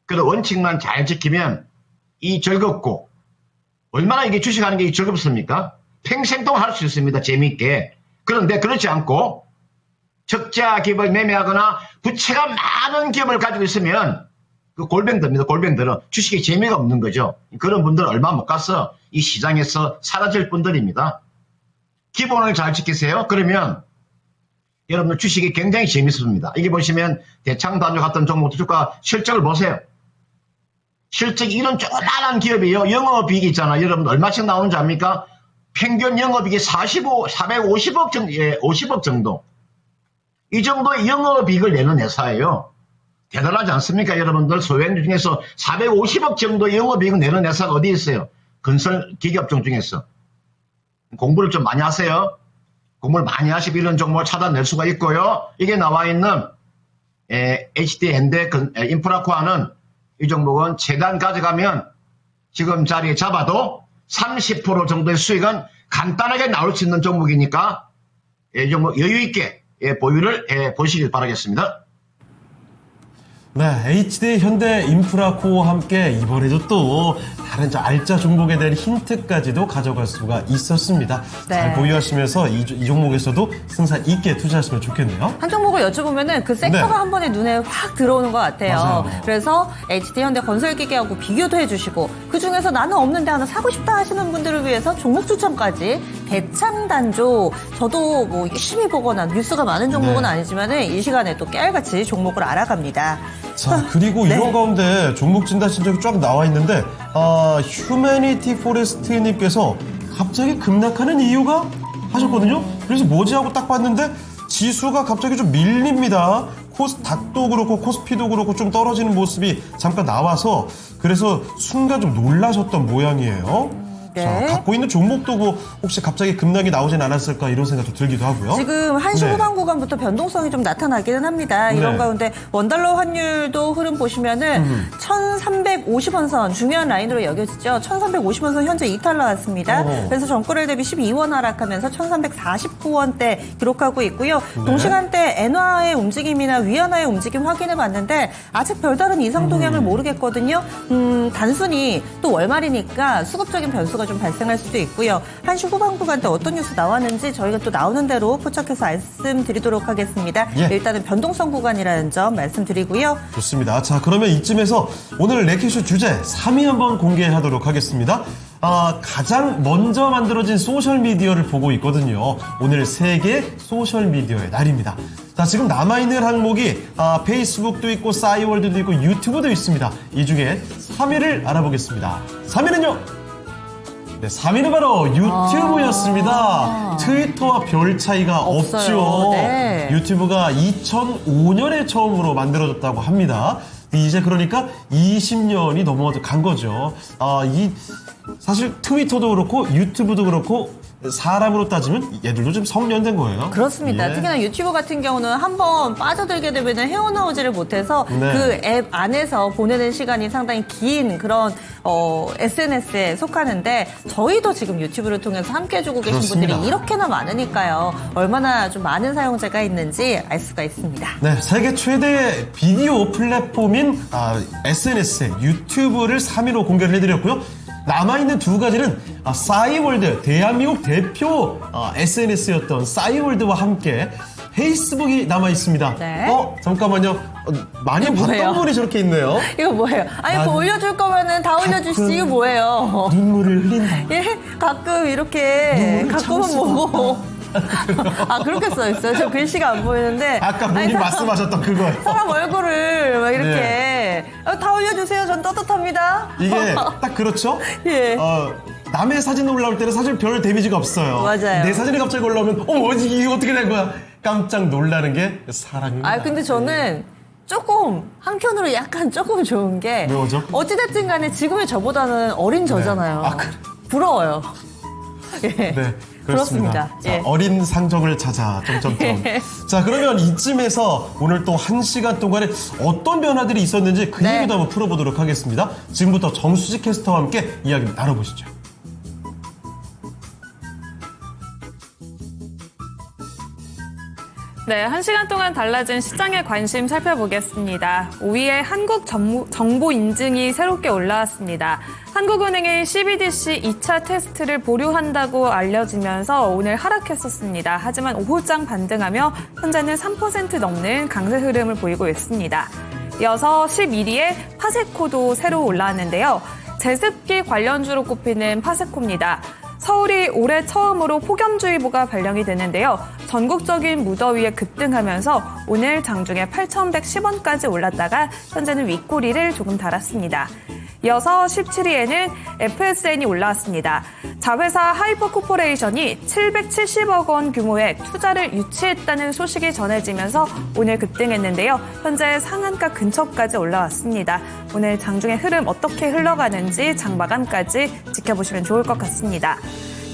그런 원칙만 잘 지키면 이 즐겁고 얼마나 이게 주식하는 게 즐겁습니까? 평생 동안 할 수 있습니다. 재미있게. 그런데 그렇지 않고 적자 기업을 매매하거나 부채가 많은 기업을 가지고 있으면 그 골뱅들입니다. 골뱅들은 주식에 재미가 없는 거죠. 그런 분들은 얼마 못 가서 이 시장에서 사라질 분들입니다. 기본을 잘 지키세요. 그러면 여러분들 주식이 굉장히 재밌습니다. 이게 보시면 대창단조 같은 종목 주가 실적을 보세요. 실적이 이런 조그만한 기업이에요. 영업이익이 있잖아요. 여러분 얼마씩 나오는지 압니까? 평균 영업이익이 450억 정도, 50억 정도. 이 정도의 영업이익을 내는 회사예요. 대단하지 않습니까? 여러분들 소액 중에서 450억 정도 영업이익을 내는 회사가 어디 있어요? 건설 기계업종 중에서. 공부를 좀 많이 하세요. 공부를 많이 하시면 이런 종목을 찾아낼 수가 있고요. 이게 나와 있는 HD 현대 인프라코아는 이 종목은 최단 가져가면 지금 자리에 잡아도 30% 정도의 수익은 간단하게 나올 수 있는 종목이니까 이 종목 여유 있게 보유를 보시길 바라겠습니다. 네, HD 현대 인프라코어와 함께 이번에도 또 다른 알짜 종목에 대한 힌트까지도 가져갈 수가 있었습니다. 네. 잘 보유하시면서 이 종목에서도 승산 있게 투자하시면 좋겠네요. 한 종목을 여쭤보면은 그 섹터가 네. 한 번에 눈에 확 들어오는 것 같아요. 맞아요. 그래서 HD 현대 건설기계하고 비교도 해주시고 그 중에서 나는 없는데 하나 사고 싶다 하시는 분들을 위해서 종목 추천까지 대창단조. 저도 뭐 열심히 보거나 뉴스가 많은 종목은 네. 아니지만은 이 시간에 또 깨알같이 종목을 알아갑니다. 자, 그리고 네. 이런 가운데 종목 진단 신청이 쫙 나와 있는데, 휴메니티 포레스트님께서 갑자기 급락하는 이유가 하셨거든요? 그래서 뭐지 하고 딱 봤는데, 지수가 갑자기 좀 밀립니다. 코스닥도 그렇고, 코스피도 그렇고, 좀 떨어지는 모습이 잠깐 나와서, 그래서 순간 좀 놀라셨던 모양이에요. 네. 자, 갖고 있는 종목도 혹시 갑자기 급락이 나오진 않았을까 이런 생각도 들기도 하고요. 지금 한시 네. 후반 구간부터 변동성이 좀 나타나기는 합니다. 이런 네. 가운데 원달러 환율도 흐름 보시면은 1350원 선 중요한 라인으로 여겨지죠. 1350원 선 현재 이탈 나왔습니다. 그래서 전거래일 대비 12원 하락하면서 1349원대 기록하고 있고요. 네. 동시간대 엔화의 움직임이나 위안화의 움직임 확인해 봤는데 아직 별다른 이상 동향을 모르겠거든요. 단순히 또 월말이니까 수급적인 변수가 좀 발생할 수도 있고요. 한시 후반 구간 때 어떤 뉴스 나왔는지 저희가 또 나오는 대로 포착해서 말씀드리도록 하겠습니다. 예. 일단은 변동성 구간이라는 점 말씀드리고요. 좋습니다. 자, 그러면 이쯤에서 오늘 레키쇼 주제 3위 한번 공개하도록 하겠습니다. 가장 먼저 만들어진 소셜미디어를 보고 있거든요. 오늘 세계 소셜미디어의 날입니다. 자, 지금 남아있는 항목이 페이스북도 있고 싸이월드도 있고 유튜브도 있습니다. 이 중에 3위를 알아보겠습니다. 3위는요? 네, 3위는 바로 유튜브였습니다. 트위터와 별 차이가 없어요. 없죠. 네. 유튜브가 2005년에 처음으로 만들어졌다고 합니다. 이제 그러니까 20년이 넘어간 거죠. 사실 트위터도 그렇고 유튜브도 그렇고 사람으로 따지면 얘들도 좀 성년된 거예요. 그렇습니다. 예. 특히나 유튜브 같은 경우는 한번 빠져들게 되면 헤어나오지를 못해서 네. 그 앱 안에서 보내는 시간이 상당히 긴 그런 SNS에 속하는데 저희도 지금 유튜브를 통해서 함께 해주고 계신 그렇습니다. 분들이 이렇게나 많으니까요. 얼마나 좀 많은 사용자가 있는지 알 수가 있습니다. 네, 세계 최대 비디오 플랫폼인 SNS 유튜브를 3위로 공개를 해드렸고요. 남아있는 두 가지는 싸이월드, 대한민국 대표 SNS였던 싸이월드와 함께 페이스북이 남아 있습니다. 네. 잠깐만요. 많이 뭐예요? 봤던 분이 저렇게 있네요. 이거 뭐예요? 아니, 난 뭐 올려줄 거면은 다 올려주시지. 이거 뭐예요? 눈물을 흘린다. 예, 가끔 이렇게, 눈물을 참을 가끔은 수가 보고. 아, 그렇게 써있어요? 저 글씨가 안 보이는데. 아까 본인 아니, 말씀하셨던 그거요. 사람 얼굴을 막 이렇게. 네. 다 올려주세요. 전 떳떳합니다. 이게 딱 그렇죠? 예. 남의 사진 올라올 때는 사실 별 데미지가 없어요. 맞아요. 내 사진이 갑자기 올라오면 뭐지 이게 어떻게 된 거야? 깜짝 놀라는 게 사람입니다. 아, 근데 저는 조금, 한편으로 약간 조금 좋은 게. 왜죠? 어찌됐든 간에 지금의 저보다는 어린 저잖아요. 아, 그래. 부러워요. 예. 네, 그렇습니다. 그렇습니다. 자, 예. 어린 상정을 찾아. 자, 그러면 이쯤에서 오늘 또 1시간 동안에 어떤 변화들이 있었는지 그 네. 얘기도 한번 풀어보도록 하겠습니다. 지금부터 정수지 캐스터와 함께 이야기 나눠보시죠. 네, 1시간 동안 달라진 시장의 관심 살펴보겠습니다. 5위에 한국 정보 인증이 새롭게 올라왔습니다. 한국은행의 CBDC 2차 테스트를 보류한다고 알려지면서 오늘 하락했었습니다. 하지만 오후장 반등하며 현재는 3% 넘는 강세 흐름을 보이고 있습니다. 이어서 11위에 파세코도 새로 올라왔는데요. 제습기 관련주로 꼽히는 파세코입니다. 서울이 올해 처음으로 폭염주의보가 발령이 되는데요. 전국적인 무더위에 급등하면서 오늘 장중에 8,110원까지 올랐다가 현재는 윗꼬리를 조금 달았습니다. 이어서 17위에는 FSN이 올라왔습니다. 자회사 하이퍼코퍼레이션이 770억 원 규모의 투자를 유치했다는 소식이 전해지면서 오늘 급등했는데요. 현재 상한가 근처까지 올라왔습니다. 오늘 장중의 흐름 어떻게 흘러가는지 장마감까지 지켜보시면 좋을 것 같습니다.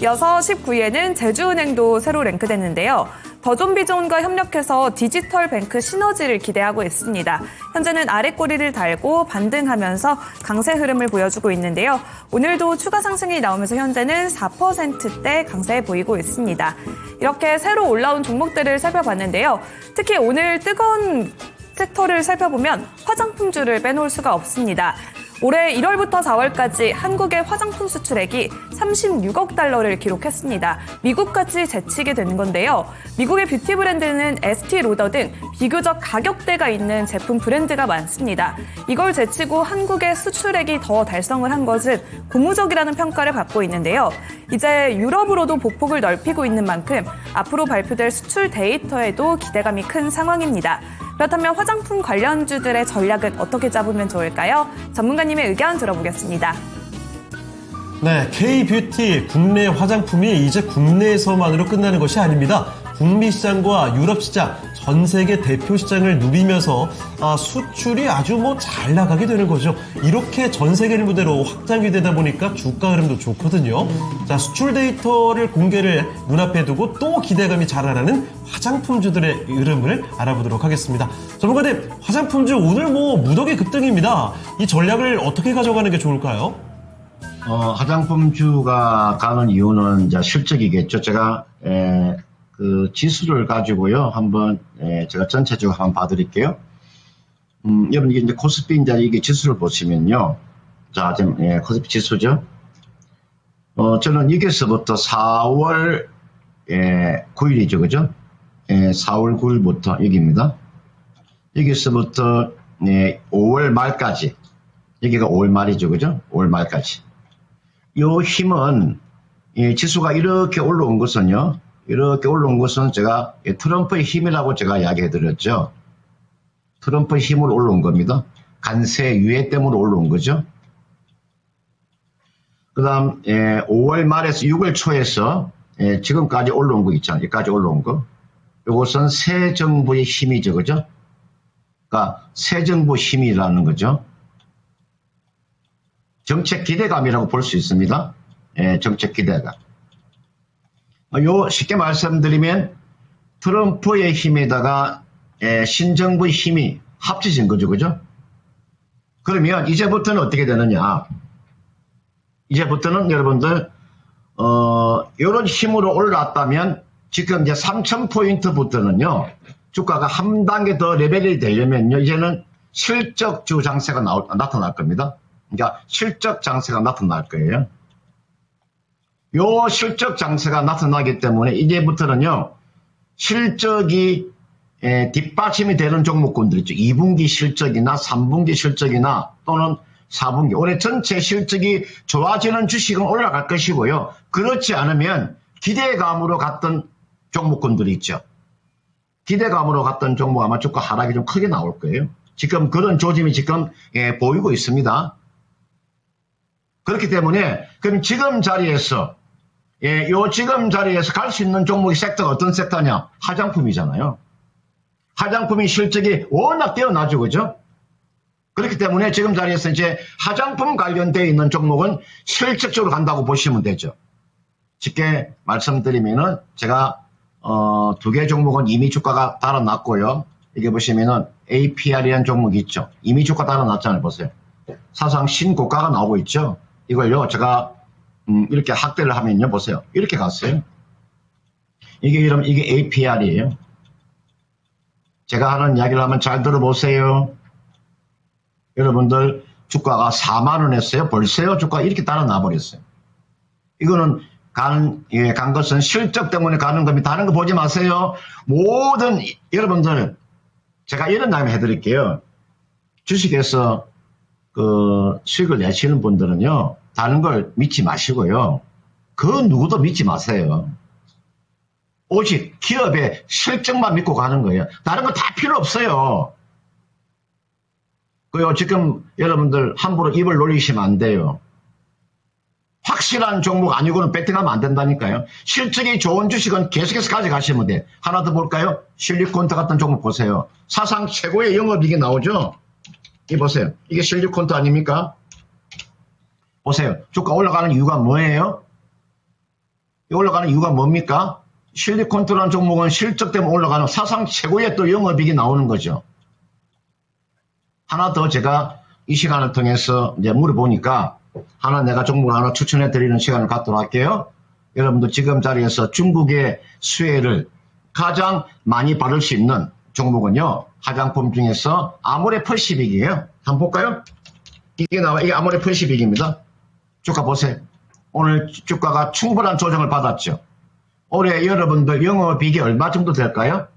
이어서 19위에는 제주은행도 새로 랭크됐는데요. 더존비존과 협력해서 디지털 뱅크 시너지를 기대하고 있습니다. 현재는 아랫꼬리를 달고 반등하면서 강세 흐름을 보여주고 있는데요. 오늘도 추가 상승이 나오면서 현재는 4%대 강세 보이고 있습니다. 이렇게 새로 올라온 종목들을 살펴봤는데요. 특히 오늘 뜨거운 섹터를 살펴보면 화장품주를 빼놓을 수가 없습니다. 올해 1월부터 4월까지 한국의 화장품 수출액이 36억 달러를 기록했습니다. 미국까지 제치게 되는 건데요. 미국의 뷰티 브랜드는 에스티 로더 등 비교적 가격대가 있는 제품 브랜드가 많습니다. 이걸 제치고 한국의 수출액이 더 달성을 한 것은 고무적이라는 평가를 받고 있는데요. 이제 유럽으로도 보폭을 넓히고 있는 만큼 앞으로 발표될 수출 데이터에도 기대감이 큰 상황입니다. 그렇다면 화장품 관련주들의 전략은 어떻게 잡으면 좋을까요? 전문가님의 의견 들어보겠습니다. 네, K-뷰티 국내 화장품이 이제 국내에서만으로 끝나는 것이 아닙니다. 북미 시장과 유럽 시장, 전 세계 대표 시장을 누비면서 수출이 아주 잘 나가게 되는 거죠. 이렇게 전 세계를 무대로 확장이 되다 보니까 주가 흐름도 좋거든요. 자, 수출 데이터를 공개를 눈앞에 두고 또 기대감이 자라나는 화장품주들의 흐름을 알아보도록 하겠습니다. 전문가님, 화장품주 오늘 무더기 급등입니다. 이 전략을 어떻게 가져가는 게 좋을까요? 화장품주가 가는 이유는 이제 실적이겠죠. 제가 그 지수를 가지고요. 한번 제가 전체적으로 한번 봐드릴게요. 여러분 이게 이제 코스피 이게 지수를 보시면요. 자, 지금 코스피 지수죠. 저는 여기서부터 4월 9일이죠, 그죠? 4월 9일부터 여기입니다. 여기서부터 5월 말까지, 여기가 5월 말이죠, 그죠? 5월 말까지. 요 힘은 지수가 이렇게 올라온 것은요. 이렇게 올라온 것은 제가 트럼프의 힘이라고 제가 이야기해드렸죠. 트럼프의 힘으로 올라온 겁니다. 관세 유예 때문에 올라온 거죠. 그 다음 5월 말에서 6월 초에서 지금까지 올라온 거 있잖아요. 여기까지 올라온 거. 이것은 새 정부의 힘이죠. 그죠? 그러니까 새 정부 힘이라는 거죠. 정책 기대감이라고 볼 수 있습니다. 정책 기대감. 쉽게 말씀드리면 트럼프의 힘에다가 신정부의 힘이 합쳐진 거죠. 그죠? 그러면 이제부터는 어떻게 되느냐. 이제부터는 여러분들 이런 힘으로 올라왔다면 지금 이제 3,000포인트부터는요. 주가가 한 단계 더 레벨이 되려면요. 이제는 실적주 장세가 나타날 겁니다. 그러니까 실적 장세가 나타날 거예요. 요 실적 장세가 나타나기 때문에 이제부터는요. 실적이 뒷받침이 되는 종목군들 있죠. 2분기 실적이나 3분기 실적이나 또는 4분기. 올해 전체 실적이 좋아지는 주식은 올라갈 것이고요. 그렇지 않으면 기대감으로 갔던 종목군들이 있죠. 기대감으로 갔던 종목 아마 주가 하락이 좀 크게 나올 거예요. 지금 그런 조짐이 지금 보이고 있습니다. 그렇기 때문에 그럼 지금 자리에서 지금 자리에서 갈 수 있는 종목의 섹터가 어떤 섹터냐? 화장품이잖아요. 화장품이 실적이 워낙 뛰어나죠, 그죠? 그렇기 때문에 지금 자리에서 이제 화장품 관련되어 있는 종목은 실적적으로 간다고 보시면 되죠. 쉽게 말씀드리면은 제가 2개 종목은 이미 주가가 달아났고요. 이게 보시면은 APR이라는 종목이 있죠. 이미 주가 달아났잖아요. 보세요. 사상 신고가가 나오고 있죠. 이걸요, 제가 이렇게 확대를 하면요, 보세요. 이렇게 갔어요. 이게 APR이에요. 제가 하는 이야기를 하면 잘 들어보세요. 여러분들 주가가 4만 원 했어요. 벌써요. 주가가 이렇게 달아나 버렸어요. 이거는 간 것은 실적 때문에 가는 겁니다. 다른 거 보지 마세요. 모든 여러분들 제가 이런 말씀 해드릴게요. 주식에서 수익을 내시는 분들은요. 다른 걸 믿지 마시고요. 그 누구도 믿지 마세요. 오직 기업의 실적만 믿고 가는 거예요. 다른 거 다 필요 없어요. 지금 여러분들 함부로 입을 놀리시면 안 돼요. 확실한 종목 아니고는 베팅하면 안 된다니까요. 실적이 좋은 주식은 계속해서 가져가시면 돼. 하나 더 볼까요? 실리콘트 같은 종목 보세요. 사상 최고의 영업이익이 나오죠? 이 보세요. 이게 실리콘트 아닙니까? 보세요. 주가 올라가는 이유가 뭐예요? 올라가는 이유가 뭡니까? 실리콘트라는 종목은 실적 때문에 올라가는 사상 최고의 또 영업이익이 나오는 거죠. 하나 더 제가 이 시간을 통해서 이제 물어보니까 내가 종목을 하나 추천해 드리는 시간을 갖도록 할게요. 여러분들 지금 자리에서 중국의 수혜를 가장 많이 받을 수 있는 종목은요. 화장품 중에서 아모레퍼시빅이에요. 한번 볼까요? 이게 아모레퍼시빅입니다. 주가 보세요. 오늘 주가가 충분한 조정을 받았죠. 올해 여러분들 영업이익이 얼마 정도 될까요?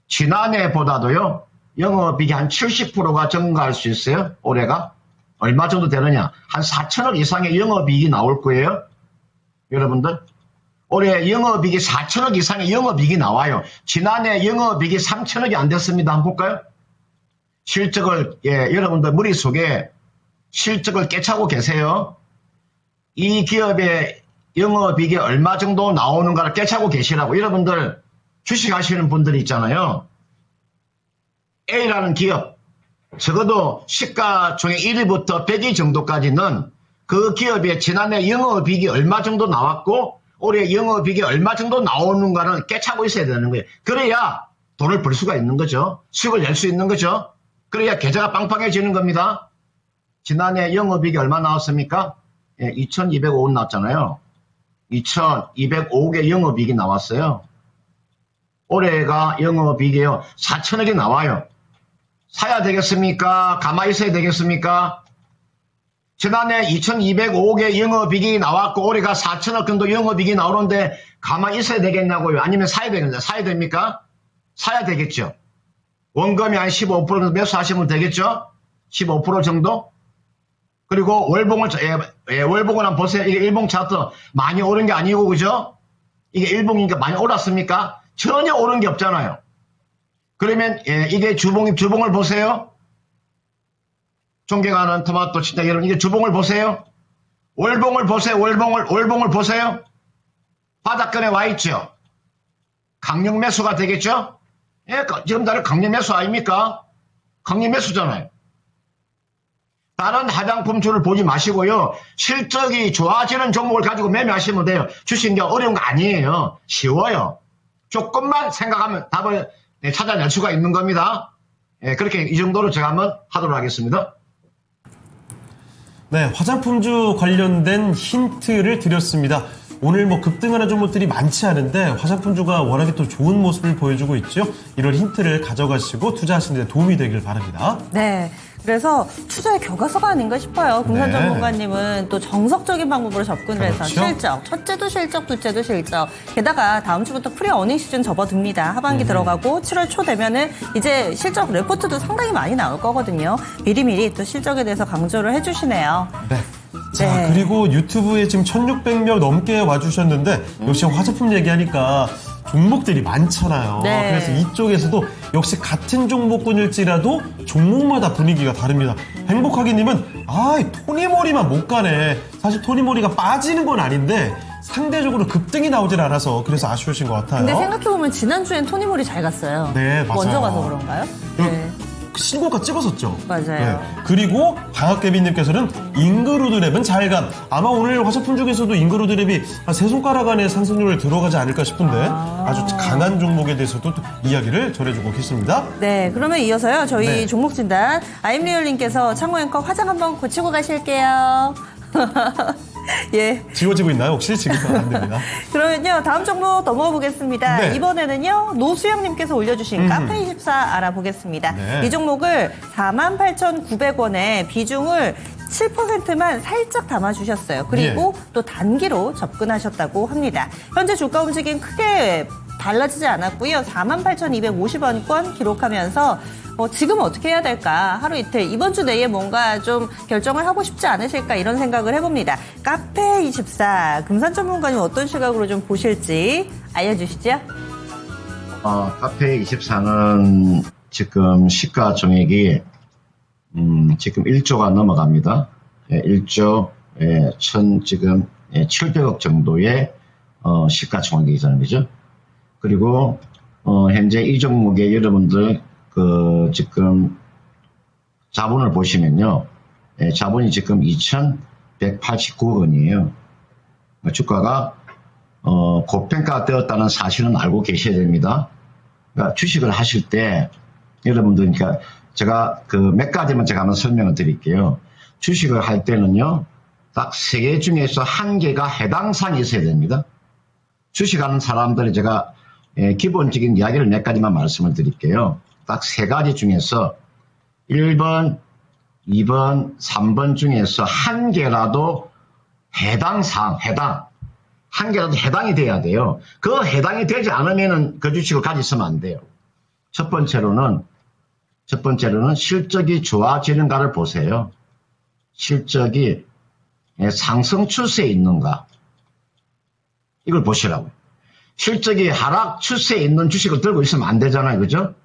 지난해보다도요. 영업이익이 한 70%가 증가할 수 있어요. 올해가. 얼마 정도 되느냐? 한 4천억 이상의 영업이익이 나올 거예요. 여러분들. 올해 영업이익이 4천억 이상의 영업이익이 나와요. 지난해 영업이익이 3천억이 안 됐습니다. 한번 볼까요? 실적을 여러분들 머릿속에 실적을 깨차고 계세요. 이 기업의 영업이익이 얼마 정도 나오는가를 깨차고 계시라고. 여러분들 주식하시는 분들이 있잖아요. A라는 기업, 적어도 시가총액 1위부터 100위 정도까지는 그 기업의 지난해 영업이익이 얼마 정도 나왔고 올해 영업이익이 얼마 정도 나오는가는 깨차고 있어야 되는 거예요. 그래야 돈을 벌 수가 있는 거죠. 수익을 낼 수 있는 거죠. 그래야 계좌가 빵빵해지는 겁니다. 지난해 영업이익이 얼마 나왔습니까? 2205원 나왔잖아요. 2205억의 영업이익이 나왔어요. 올해가 영업이익이에요. 4천억이 나와요. 사야 되겠습니까? 가만히 있어야 되겠습니까? 지난해 2205억의 영업이익이 나왔고 올해가 4천억 정도 영업이익이 나오는데 가만히 있어야 되겠냐고요? 아니면 사야 되겠냐? 사야 됩니까? 사야 되겠죠. 원금이 한 15% 정도 매수하시면 되겠죠? 15% 정도? 그리고 월봉을 한번 보세요. 이게 일봉 차트 많이 오른 게 아니고 그죠? 이게 일봉이니까 많이 올랐습니까? 전혀 오른 게 없잖아요. 그러면 이게 주봉을 보세요. 존경하는 토마토 친구 여러분, 이게 주봉을 보세요. 월봉을 보세요. 월봉을 보세요. 바닥권에 와 있죠. 강력 매수가 되겠죠? 지금 다들 강력 매수 아닙니까? 강력 매수잖아요. 다른 화장품주를 보지 마시고요. 실적이 좋아지는 종목을 가지고 매매하시면 돼요. 주식이 어려운 거 아니에요. 쉬워요. 조금만 생각하면 답을 찾아낼 수가 있는 겁니다. 그렇게 이 정도로 제가 한번 하도록 하겠습니다. 네, 화장품주 관련된 힌트를 드렸습니다. 오늘 급등하는 종목들이 많지 않은데 화장품주가 워낙에 또 좋은 모습을 보여주고 있죠. 이런 힌트를 가져가시고 투자하시는 데 도움이 되길 바랍니다. 네. 그래서 투자의 교과서가 아닌가 싶어요. 금산 네. 전문가님은 또 정석적인 방법으로 접근을 해서 그렇죠. 실적, 첫째도 실적, 둘째도 실적. 게다가 다음 주부터 프리 어닝 시즌 접어듭니다. 하반기 들어가고 7월 초 되면은 이제 실적 레포트도 상당히 많이 나올 거거든요. 미리미리 또 실적에 대해서 강조를 해주시네요. 네. 자, 네. 그리고 유튜브에 지금 1,600명 넘게 와주셨는데, 역시 화제품 얘기하니까 종목들이 많잖아요. 네. 그래서 이쪽에서도 역시 같은 종목군일지라도 종목마다 분위기가 다릅니다. 행복하기님은, 토니모리만 못 가네. 사실 토니모리가 빠지는 건 아닌데, 상대적으로 급등이 나오질 않아서 그래서 아쉬우신 것 같아요. 근데 생각해보면 지난주엔 토니모리 잘 갔어요. 네, 맞아요. 먼저 가서 그런가요? 네. 신고가 찍었었죠. 맞아요. 그리고 강학개비님께서는 잉그로드랩은 잘감. 아마 오늘 화제품 중에서도 잉그로드랩이 한 세 손가락 안에 상승률을 들어가지 않을까 싶은데 아주 강한 종목에 대해서도 또 이야기를 전해주고 계십니다. 네, 그러면 이어서요. 저희 네. 종목 진단 아임리얼님께서 창호 앵커 화장 한번 고치고 가실게요. 예. 지워지고 있나요? 혹시 지금 안 됩니다. 그러면요, 다음 종목 넘어가 보겠습니다. 네. 이번에는요, 노수영님께서 올려주신 카페24 알아보겠습니다. 네. 이 종목을 48,900원에 비중을 7%만 살짝 담아주셨어요. 그리고 또 단기로 접근하셨다고 합니다. 현재 주가 움직임 크게 달라지지 않았고요. 48,250원권 기록하면서 지금 어떻게 해야 될까? 하루 이틀, 이번 주 내에 뭔가 좀 결정을 하고 싶지 않으실까? 이런 생각을 해봅니다. 카페24, 금산 전문가님 어떤 시각으로 좀 보실지 알려주시죠. 카페24는 지금 시가총액이 지금 1조가 넘어갑니다. 1조 700억 정도의 시가총액이라는 거죠. 그리고 현재 이 종목에 여러분들 지금 자본을 보시면요, 자본이 지금 2,189억 원이에요. 주가가 고평가되었다는 사실은 알고 계셔야 됩니다. 그러니까 주식을 하실 때 여러분들, 그러니까 제가 몇 가지만 제가 한번 설명을 드릴게요. 주식을 할 때는요, 딱 3개 중에서 1개가 해당 사항이 있어야 됩니다. 주식하는 사람들이 제가 기본적인 이야기를 몇 가지만 말씀을 드릴게요. 딱 3가지 중에서 1번, 2번, 3번 중에서 1개라도 해당 사항, 한 개라도 해당이 돼야 돼요. 그 해당이 되지 않으면은 그 주식을 가지고 있으면 안 돼요. 첫 번째로는 실적이 좋아지는가를 보세요. 실적이 상승 추세에 있는가. 이걸 보시라고요. 실적이 하락 추세에 있는 주식을 들고 있으면 안 되잖아요. 그죠?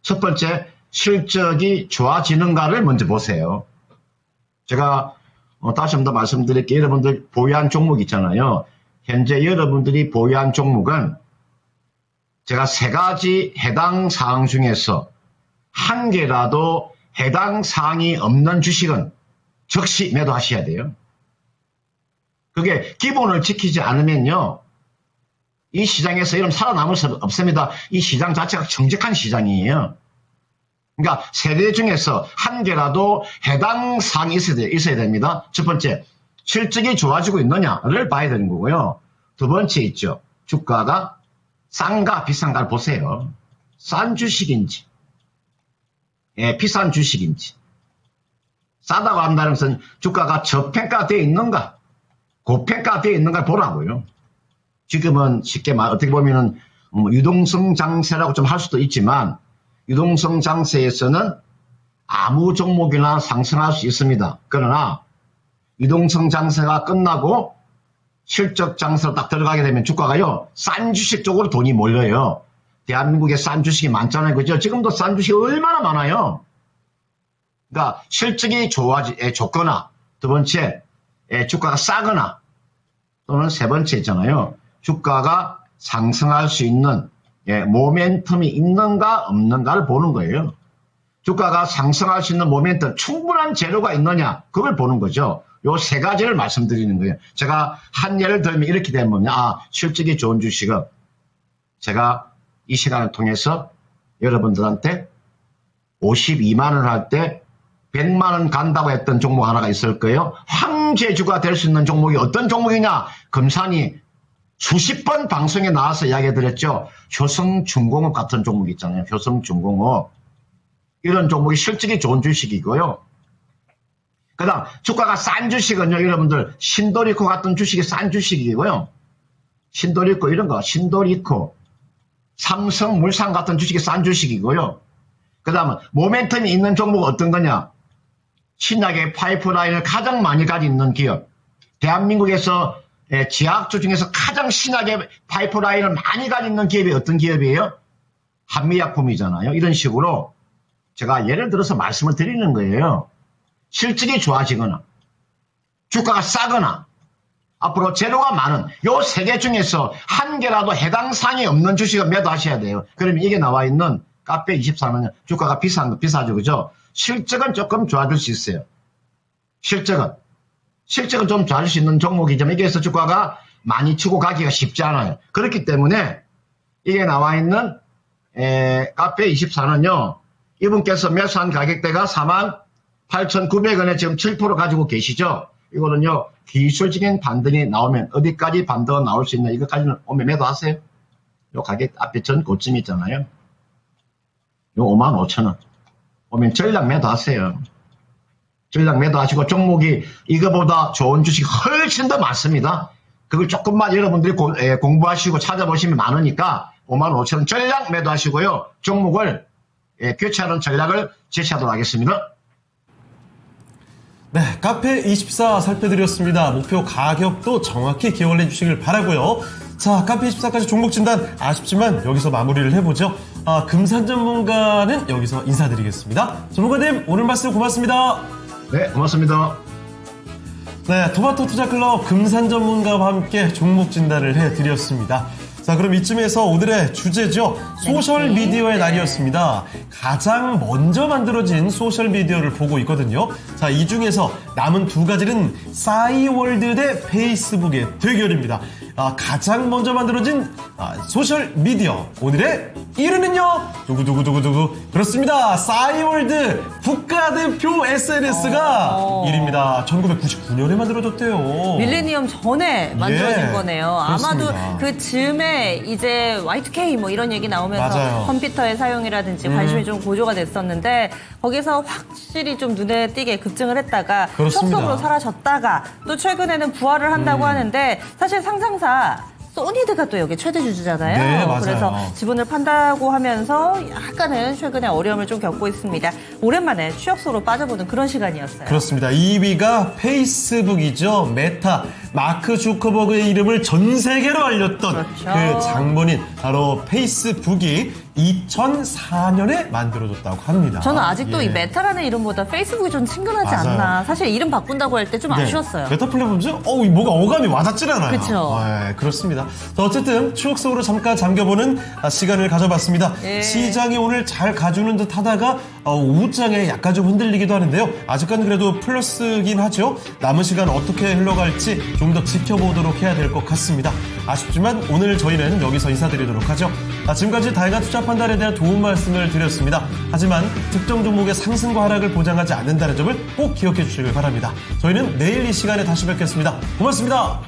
첫 번째, 실적이 좋아지는가를 먼저 보세요. 제가 다시 한 번 더 말씀드릴게요. 여러분들 보유한 종목 있잖아요. 현재 여러분들이 보유한 종목은 제가 3가지 해당 사항 중에서 1개라도 해당 사항이 없는 주식은 즉시 매도하셔야 돼요. 그게 기본을 지키지 않으면요, 이 시장에서 이름 살아남을 수 없습니다. 이 시장 자체가 정직한 시장이에요. 그러니까 3개 중에서 1개라도 해당 사항이 있어야 됩니다. 첫 번째, 실적이 좋아지고 있느냐를 봐야 되는 거고요. 두 번째 있죠. 주가가 싼가 비싼가를 보세요. 싼 주식인지, 비싼 주식인지. 싸다고 한다는 것은 주가가 저평가되어 있는가, 고평가되어 있는가를 보라고요. 지금은 쉽게 어떻게 보면은 유동성 장세라고 좀 할 수도 있지만, 유동성 장세에서는 아무 종목이나 상승할 수 있습니다. 그러나 유동성 장세가 끝나고 실적 장세로 딱 들어가게 되면 주가가요, 싼 주식 쪽으로 돈이 몰려요. 대한민국에 싼 주식이 많잖아요. 그죠? 지금도 싼 주식이 얼마나 많아요. 그러니까 실적이 좋거나, 두 번째, 주가가 싸거나, 또는 세 번째 있잖아요. 주가가 상승할 수 있는 모멘텀이 있는가 없는가를 보는 거예요. 주가가 상승할 수 있는 모멘텀, 충분한 재료가 있느냐, 그걸 보는 거죠. 요 3가지를 말씀드리는 거예요. 제가 한 예를 들면 이렇게 되면, 실적이 좋은 주식은 제가 이 시간을 통해서 여러분들한테 52만 원 할 때 100만 원 간다고 했던 종목 하나가 있을 거예요. 황제주가 될 수 있는 종목이 어떤 종목이냐? 금산이 수십 번 방송에 나와서 이야기해드렸죠. 효성중공업 같은 종목 있잖아요. 효성중공업. 이런 종목이 실적이 좋은 주식이고요. 그 다음 주가가 싼 주식은요, 여러분들 신도리코 같은 주식이 싼 주식이고요. 신도리코 이런 거, 신도리코, 삼성물산 같은 주식이 싼 주식이고요. 그 다음은 모멘텀이 있는 종목은 어떤 거냐? 신약의 파이프라인을 가장 많이 가지고 있는 기업. 대한민국에서 지하학주 중에서 가장 신약의 파이프라인을 많이 가지고 있는 기업이 어떤 기업이에요? 한미약품이잖아요. 이런 식으로 제가 예를 들어서 말씀을 드리는 거예요. 실적이 좋아지거나 주가가 싸거나 앞으로 재료가 많은 요 세 개 중에서 한 개라도 해당 사항이 없는 주식을 매도하셔야 돼요. 그러면 이게 나와 있는 카페24는 주가가 비싸죠. 그죠? 실적은 조금 좋아질 수 있어요. 실적은 좀 좋아질 수 있는 종목이지만 여기에서 주가가 많이 치고 가기가 쉽지 않아요. 그렇기 때문에 이게 나와 있는 카페24는요. 이분께서 매수한 가격대가 48,900원에 지금 7% 가지고 계시죠. 이거는요. 기술적인 반등이 나오면 어디까지 반등은 나올 수 있나 이것까지는 오면 매도하세요. 요 가격 앞에 전 고점 있잖아요. 요 55,000원. 오면 전략 매도하세요. 전략 매도하시고 종목이 이거보다 좋은 주식이 훨씬 더 많습니다. 그걸 조금만 여러분들이 공부하시고 찾아보시면 많으니까 55,000원 전략 매도하시고요. 종목을 교체하는 전략을 제시하도록 하겠습니다. 네, 카페24 살펴드렸습니다. 목표 가격도 정확히 기억을 해주시길 바라고요. 자, 카페24까지 종목 진단 아쉽지만 여기서 마무리를 해보죠. 금산 전문가는 여기서 인사드리겠습니다. 전문가님, 오늘 말씀 고맙습니다. 네, 고맙습니다. 네, 토마토 투자클럽 금산 전문가와 함께 종목 진단을 해드렸습니다. 자, 그럼 이쯤에서 오늘의 주제죠. 소셜미디어의 날이었습니다. 가장 먼저 만들어진 소셜미디어를 보고 있거든요. 자, 이 중에서 남은 두 가지는 싸이월드 대 페이스북의 대결입니다. 가장 먼저 만들어진 소셜미디어. 오늘의 1위는요? 두구두구두구두구. 그렇습니다. 싸이월드 국가대표 SNS가 1위입니다. 1999년에 만들어졌대요. 밀레니엄 전에 만들어진 거네요. 그렇습니다. 아마도 그 즈음에 이제 Y2K 뭐 이런 얘기 나오면서 맞아요. 컴퓨터의 사용이라든지 관심이 좀 고조가 됐었는데 거기서 확실히 좀 눈에 띄게 급증을 했다가 그렇습니다. 추억 속으로 사라졌다가 또 최근에는 부활을 한다고 하는데 사실 상상사 소니드가 또 여기 최대 주주잖아요. 네, 맞아요. 그래서 지분을 판다고 하면서 약간은 최근에 어려움을 좀 겪고 있습니다. 오랜만에 추억 속으로 빠져보는 그런 시간이었어요. 그렇습니다. 2위가 페이스북이죠. 메타. 마크 주커버그의 이름을 전 세계로 알렸던 그렇죠. 그 장본인 바로 페이스북이 2004년에 만들어졌다고 합니다. 저는 아직도 예. 이 메타라는 이름보다 페이스북이 좀 친근하지 맞아요. 않나. 사실 이름 바꾼다고 할 때 좀 아쉬웠어요. 메타 플랫폼이죠? 뭐가 어감이 와닿질 않아요. 그쵸. 그렇습니다. 자, 어쨌든 추억 속으로 잠깐 잠겨보는 시간을 가져봤습니다. 예. 시장이 오늘 잘 가주는 듯 하다가 오후장에 약간 좀 흔들리기도 하는데요. 아직까지는 그래도 플러스긴 하죠. 남은 시간 어떻게 흘러갈지 좀 더 지켜보도록 해야 될 것 같습니다. 아쉽지만 오늘 저희는 여기서 인사드리도록 하죠. 지금까지 다양한 투자 판단에 대한 도움 말씀을 드렸습니다. 하지만 특정 종목의 상승과 하락을 보장하지 않는다는 점을 꼭 기억해 주시길 바랍니다. 저희는 내일 이 시간에 다시 뵙겠습니다. 고맙습니다.